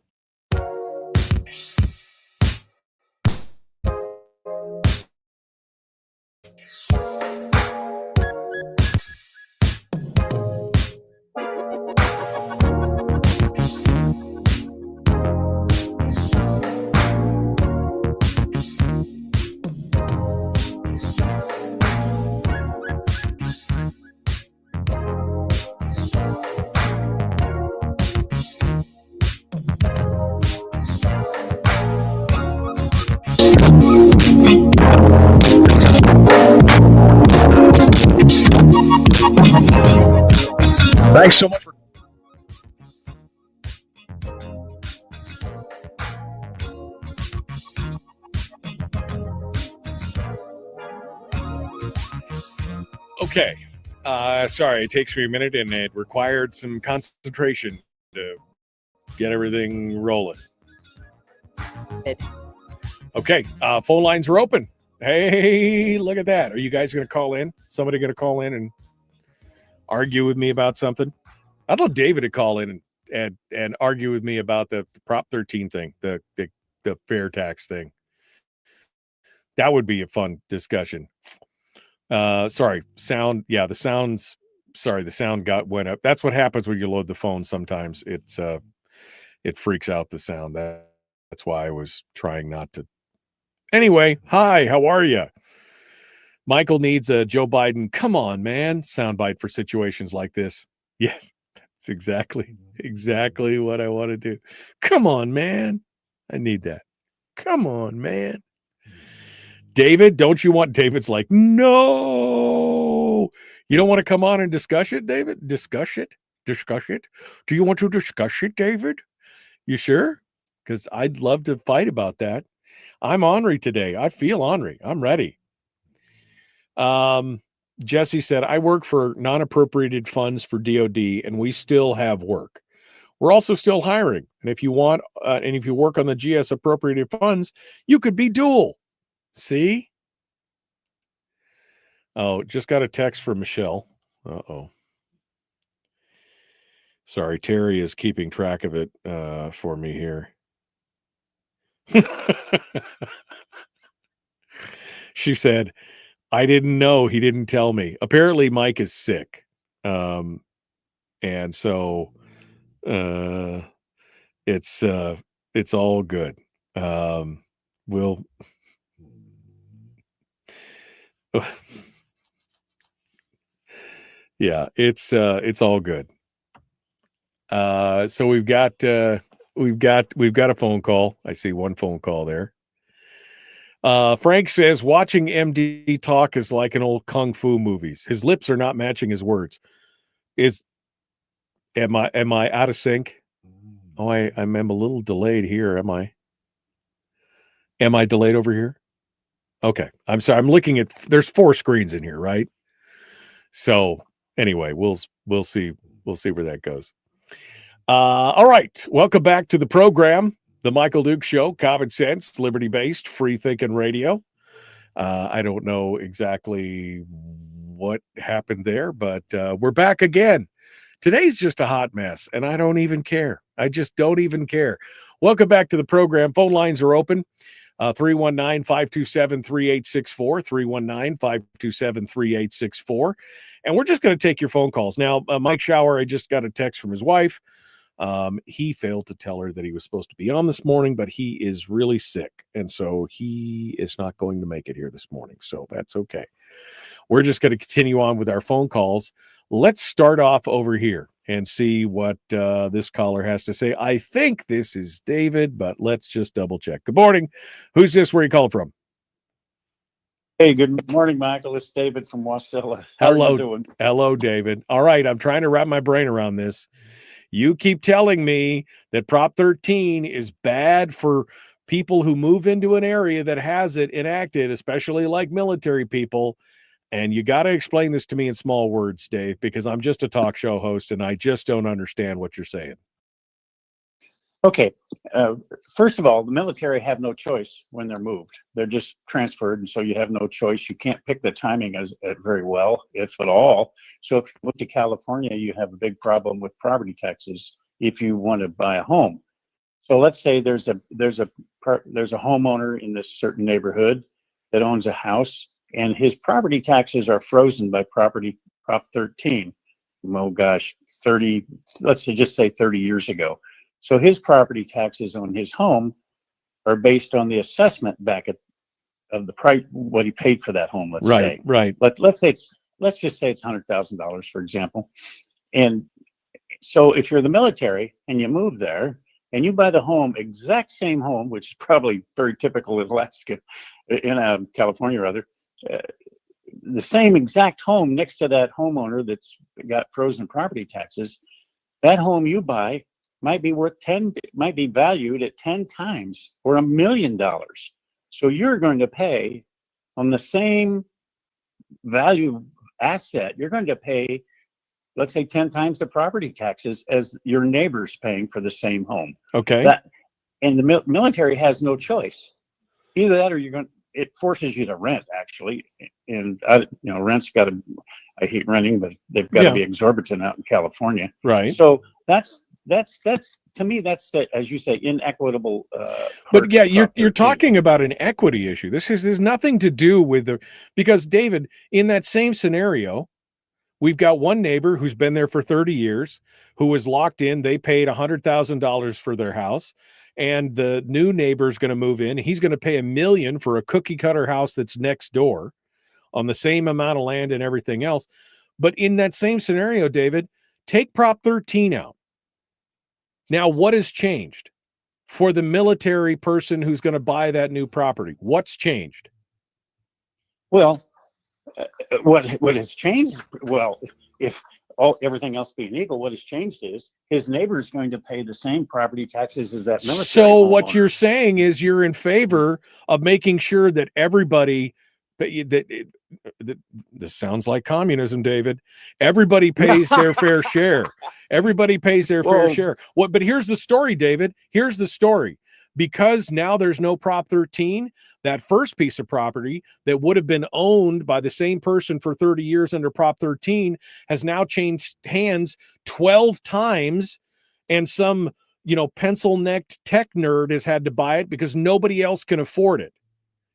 Thanks so much for okay. Sorry, it takes me a minute and it required some concentration to get everything rolling. Okay, phone lines are open. Hey, look at that. Are you guys going to call in? Somebody going to call in and argue with me about something? I'd love David to call in and argue with me about the Prop 13 thing, the fair tax thing. That would be a fun discussion. Sorry, sound. Yeah, the sound went up. That's what happens when you load the phone. Sometimes it freaks out the sound. That's why I was trying not to. Anyway, hi, how are you? Michael needs a Joe Biden, come on, man, soundbite for situations like this. Yes, that's exactly what I want to do. Come on, man. I need that. Come on, man. David, don't you want? David's like, no. You don't want to come on and discuss it, David? Discuss it? Do you want to discuss it, David? You sure? Because I'd love to fight about that. I'm ornery today. I feel ornery. I'm ready. Jesse said, I work for non-appropriated funds for DOD, and we still have work. We're also still hiring. And if you want, and if you work on the GS appropriated funds, you could be dual. See? Oh, just got a text from Michelle. Uh-oh. Sorry, Terry is keeping track of it for me here. She said, I didn't know. He didn't tell me. Apparently, Mike is sick. And so it's all good. We'll yeah, it's all good. So we've got a phone call. I see one phone call there. Frank says watching MD talk is like an old kung fu movies. His lips are not matching his words. Am I out of sync? Oh, I'm a little delayed here. Am I delayed over here? Okay. I'm sorry. I'm looking at, there's 4 screens in here, right? So anyway, we'll see. We'll see where that goes. All right. Welcome back to the program, The Michael Duke Show, common sense, liberty-based, free-thinking radio. I don't know exactly what happened there, but we're back again. Today's just a hot mess, and I don't even care. I just don't even care. Welcome back to the program. Phone lines are open. 319-527-3864, 319-527-3864. And we're just going to take your phone calls. Now, Mike Shower, I just got a text from his wife. He failed to tell her that he was supposed to be on this morning, but he is really sick. And so he is not going to make it here this morning. So that's okay. We're just going to continue on with our phone calls. Let's start off over here and see what this caller has to say. I think this is David, but let's just double check. Good morning. Who's this? Where are you calling from? Hey, good morning, Michael. It's David from Wasilla. How are you doing? Hello, David. All right. I'm trying to wrap my brain around this. You keep telling me that Prop 13 is bad for people who move into an area that has it enacted, especially like military people. And you got to explain this to me in small words, Dave, because I'm just a talk show host and I just don't understand what you're saying. Okay. First of all, the military have no choice when they're moved. They're just transferred, and so you have no choice. You can't pick the timing as very well, if at all. So if you look to California, you have a big problem with property taxes if you want to buy a home. So let's say there's a homeowner in this certain neighborhood that owns a house, and his property taxes are frozen by Prop 13. Oh gosh, let's say 30 years ago. So his property taxes on his home are based on the assessment back of the price, what he paid for that home. Let's say. Right. Let's just say it's $100,000, for example. And so if you're the military and you move there and you buy the home, exact same home, which is probably very typical in Alaska, in California rather, the same exact home next to that homeowner that's got frozen property taxes, that home you buy might be valued at 10 times or $1 million. So you're going to pay on the same value asset, you're going to pay, let's say 10 times the property taxes as your neighbor's paying for the same home. Okay. And the military has no choice. Either that or it forces you to rent, actually. And rent's got to, I hate renting, but they've got to be exorbitant out in California. Right. So that's to me, that's the, as you say, inequitable. But yeah, you're talking about an equity issue. There's nothing to do with because David, in that same scenario, we've got one neighbor who's been there for 30 years, who was locked in. They paid $100,000 for their house, and the new neighbor is going to move in. He's going to pay $1 million for a cookie cutter house that's next door on the same amount of land and everything else. But in that same scenario, David, take Prop 13 out. Now, what has changed for the military person who's going to buy that new property? What's changed? Well, what has changed? Well, if everything else being equal, what has changed is his neighbor is going to pay the same property taxes as that military. So what you're saying is you're in favor of making sure that everybody this sounds like communism, David. Everybody pays their fair share. Everybody pays their fair share. But here's the story, David. Here's the story. Because now there's no Prop 13, that first piece of property that would have been owned by the same person for 30 years under Prop 13 has now changed hands 12 times, and some, pencil-necked tech nerd has had to buy it because nobody else can afford it.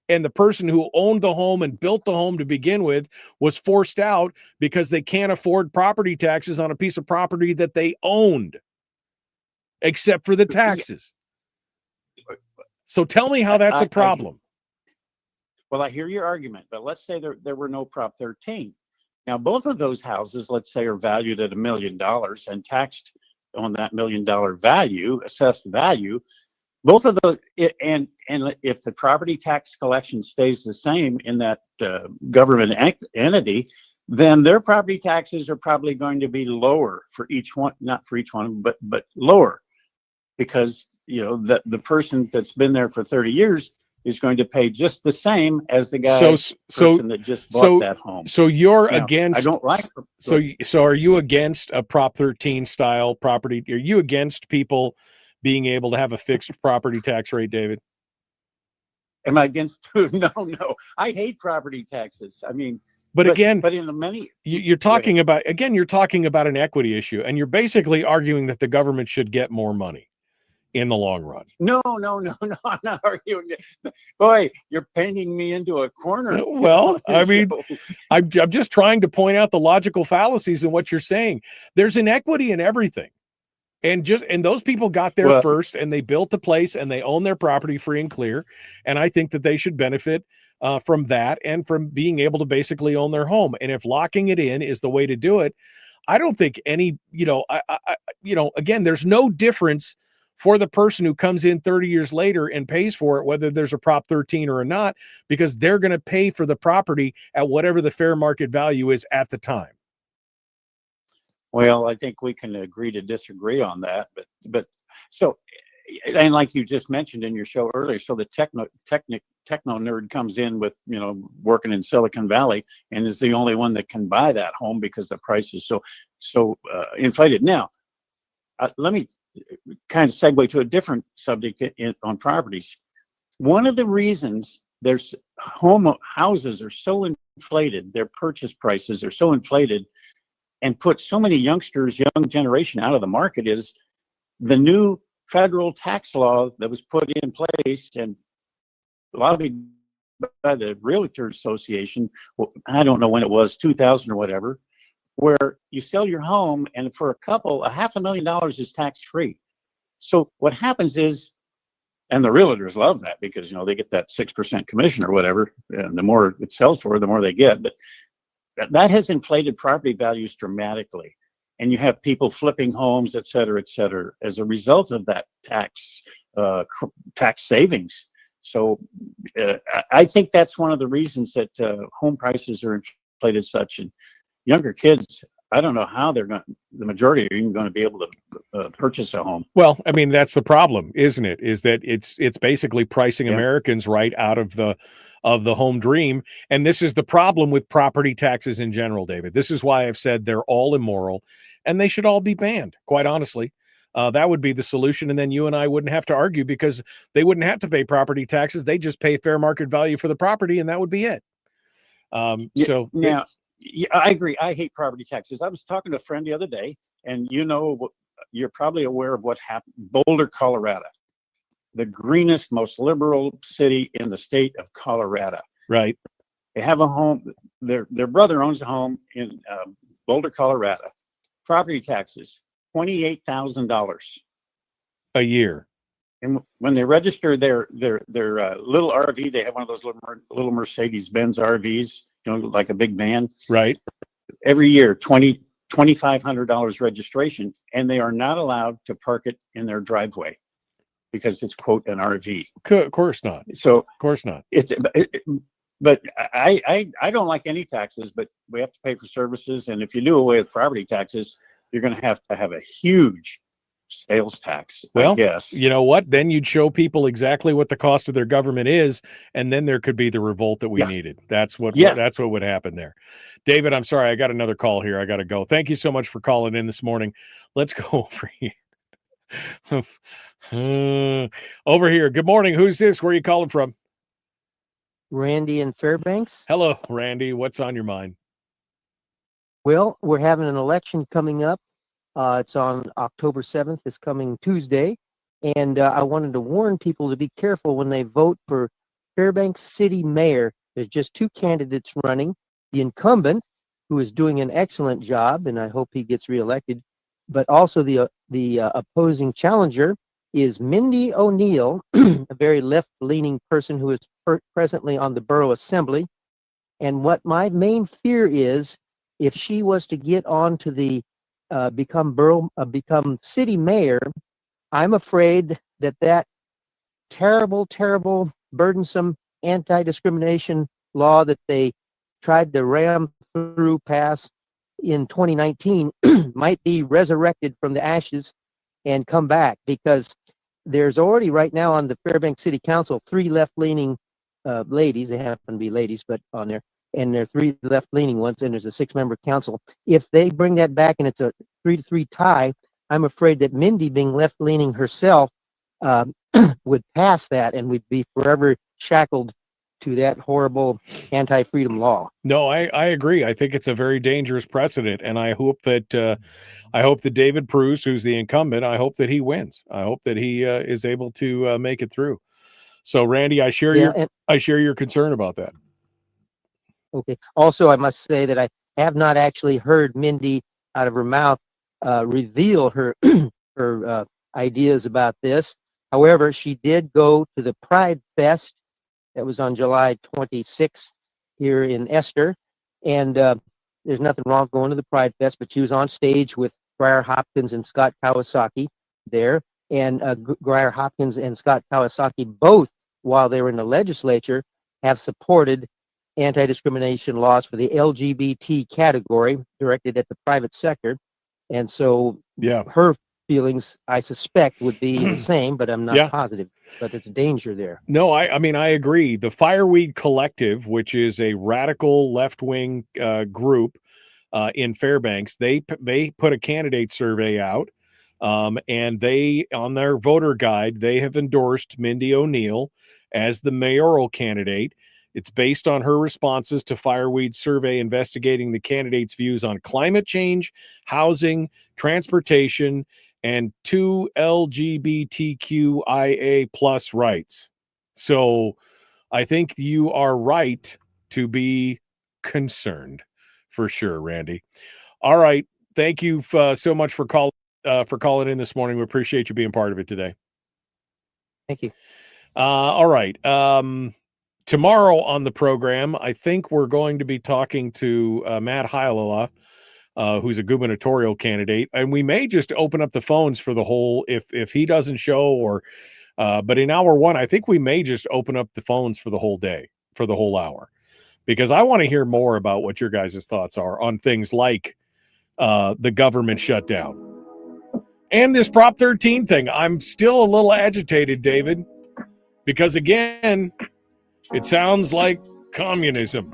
And the person who owned the home and built the home to begin with was forced out because they can't afford property taxes on a piece of property that they owned, except for the taxes. So tell me how that's a problem. I hear your argument, but let's say there were no Prop 13. Now, both of those houses, let's say, are valued at $1 million and taxed on that $1 million value, assessed value. Both of those, and if the property tax collection stays the same in that government entity, then their property taxes are probably going to be lower for each one, not for each one, but lower, because the person that's been there for 30 years is going to pay just the same as the guy person that just bought that home. So you're now, against. I don't like. So are you against a Prop 13 style property? Are you against people being able to have a fixed property tax rate, David? Am I against? No. I hate property taxes. I mean, but again, but in the many, you're talking about an equity issue, and you're basically arguing that the government should get more money in the long run. No. I'm not arguing. Boy, you're painting me into a corner. Well, I mean, I'm just trying to point out the logical fallacies in what you're saying. There's inequity in everything. And those people got there first, and they built the place, and they own their property free and clear. And I think that they should benefit from that and from being able to basically own their home. And if locking it in is the way to do it, I don't think any, again, there's no difference for the person who comes in 30 years later and pays for it, whether there's a Prop 13 or not, because they're going to pay for the property at whatever the fair market value is at the time. Well, I think we can agree to disagree on that, but so, and like you just mentioned in your show earlier, so the techno nerd comes in with, working in Silicon Valley and is the only one that can buy that home because the price is so inflated. Now, let me kind of segue to a different subject on properties. One of the reasons there's houses are so inflated, their purchase prices are so inflated, and put so many youngsters, young generation out of the market is the new federal tax law that was put in place and lobbied by the Realtors Association. Well, I don't know when it was, 2000 or whatever, where you sell your home and for $500,000 is tax free. So what happens is, and the realtors love that because, they get that 6% commission or whatever, and the more it sells for, the more they get. But that has inflated property values dramatically, and you have people flipping homes, et cetera, as a result of that tax savings. So I think that's one of the reasons that home prices are inflated such. And younger kids, I don't know how the majority are even going to be able to purchase a home. Well, I mean, that's the problem, isn't it? Is that it's basically pricing Americans right out of the home dream. And this is the problem with property taxes in general, David. This is why I've said they're all immoral and they should all be banned, quite honestly. That would be the solution. And then you and I wouldn't have to argue because they wouldn't have to pay property taxes. They just pay fair market value for the property and that would be it. Yeah, I agree. I hate property taxes. I was talking to a friend the other day, and you're probably aware of what happened. Boulder, Colorado, the greenest, most liberal city in the state of Colorado. Right. They have a home. Their brother owns a home in Boulder, Colorado. Property taxes, $28,000 a year. And when they register their little RV, they have one of those little Mercedes-Benz RVs, like a big van. Right. Every year, $2,500 registration, and they are not allowed to park it in their driveway because it's, quote, an RV. Of course not. So, of course not. But I don't like any taxes, but we have to pay for services, and if you do away with property taxes, you're going to have a huge sales tax. Well, I guess. You know what? Then you'd show people exactly what the cost of their government is, and then there could be the revolt that we needed. That's what would happen there. David, I'm sorry, I got another call here. I got to go. Thank you so much for calling in this morning. Let's go over here. Over here. Good morning. Who's this? Where are you calling from? Randy in Fairbanks. Hello, Randy. What's on your mind? Well, we're having an election coming up. It's on October 7th, this coming Tuesday. And I wanted to warn people to be careful when they vote for Fairbanks City Mayor. There's just two candidates running. The incumbent, who is doing an excellent job, and I hope he gets reelected, but also the opposing challenger is Mindy O'Neill, a very left-leaning person who is presently on the Borough Assembly. And what my main fear is, if she was to get on to the become city mayor, I'm afraid that terrible, burdensome anti-discrimination law that they tried to ram through pass in 2019 might be resurrected from the ashes and come back, because there's already right now on the Fairbanks City Council 3 left-leaning ladies. They happen to be ladies, but on there, and there are 3 left-leaning ones, and there's a 6-member council. If they bring that back and it's a 3-3 tie, I'm afraid that Mindy, being left-leaning herself, would pass that, and we'd be forever shackled to that horrible anti-freedom law. No, I agree. I think it's a very dangerous precedent, and I hope that David Pruce, who's the incumbent, I hope that he wins. I hope that he is able to make it through. So, Randy, I share your concern about that. Okay. Also, I must say that I have not actually heard Mindy out of her mouth reveal her her ideas about this. However, she did go to the Pride Fest that was on July 26th here in Esther, and there's nothing wrong going to the Pride Fest, but she was on stage with Grier Hopkins and Scott Kawasaki there, and Grier Hopkins and Scott Kawasaki both, while they were in the legislature, have supported anti-discrimination laws for the LGBT category directed at the private sector, and so her feelings, I suspect, would be the same, but I'm not positive. But it's danger there. No, I mean, I agree. The Fireweed Collective, which is a radical left-wing group in Fairbanks, they put a candidate survey out, and they, on their voter guide, they have endorsed Mindy O'Neill as the mayoral candidate. It's based on her responses to Fireweed's survey investigating the candidate's views on climate change, housing, transportation, and 2 LGBTQIA plus rights. So I think you are right to be concerned, for sure, Randy. All right. Thank you so much for calling in this morning. We appreciate you being part of it today. Thank you. All right. Tomorrow on the program, I think we're going to be talking to Matt Heilala, who's a gubernatorial candidate, and we may just open up the phones for the whole, if he doesn't show, or but in hour 1, I think we may just open up the phones for the whole day, for the whole hour, because I want to hear more about what your guys' thoughts are on things like the government shutdown and this Prop 13 thing. I'm still a little agitated, David, because again, it sounds like communism.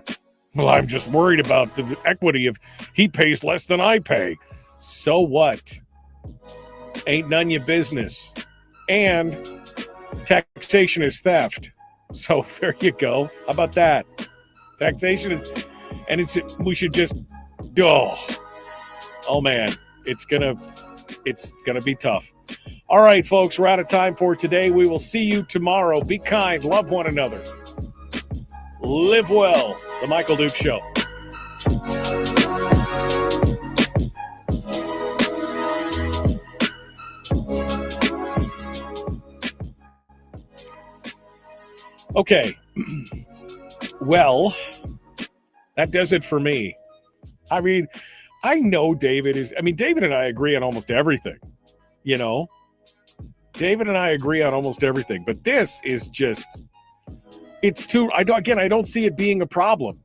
Well, I'm just worried about the equity of he pays less than I pay. So what? Ain't none your business. And taxation is theft. So there you go. How about that? Taxation is, and we should just, oh man, it's gonna be tough. All right, folks, we're out of time for today. We will see you tomorrow. Be kind, love one another. Live well. The Michael Duke Show. Okay. Well, that does it for me. I mean, I know David and I agree on almost everything. You know? David and I agree on almost everything. But this is just... I don't see it being a problem,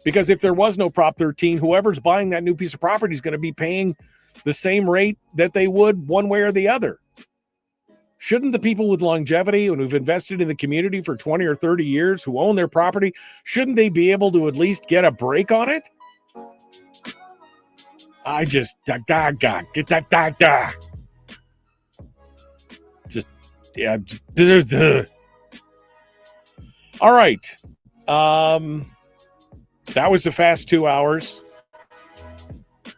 because if there was no Prop 13, whoever's buying that new piece of property is going to be paying the same rate that they would one way or the other. Shouldn't the people with longevity and who've invested in the community for 20 or 30 years, who own their property, shouldn't they be able to at least get a break on it? I just, get that. Just, yeah. All right. That was a fast 2 hours,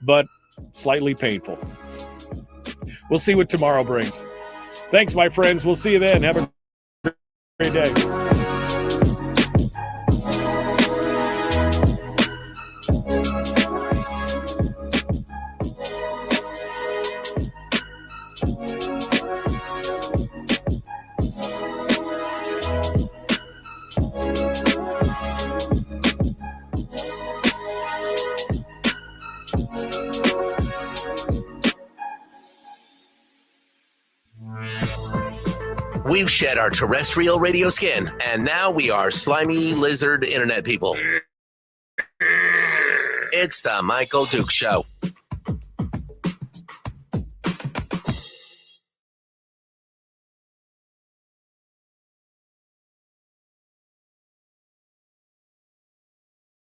but slightly painful. We'll see what tomorrow brings. Thanks, my friends. We'll see you then. Have a great day. We've shed our terrestrial radio skin, and now we are slimy lizard internet people. It's the Michael Duke Show.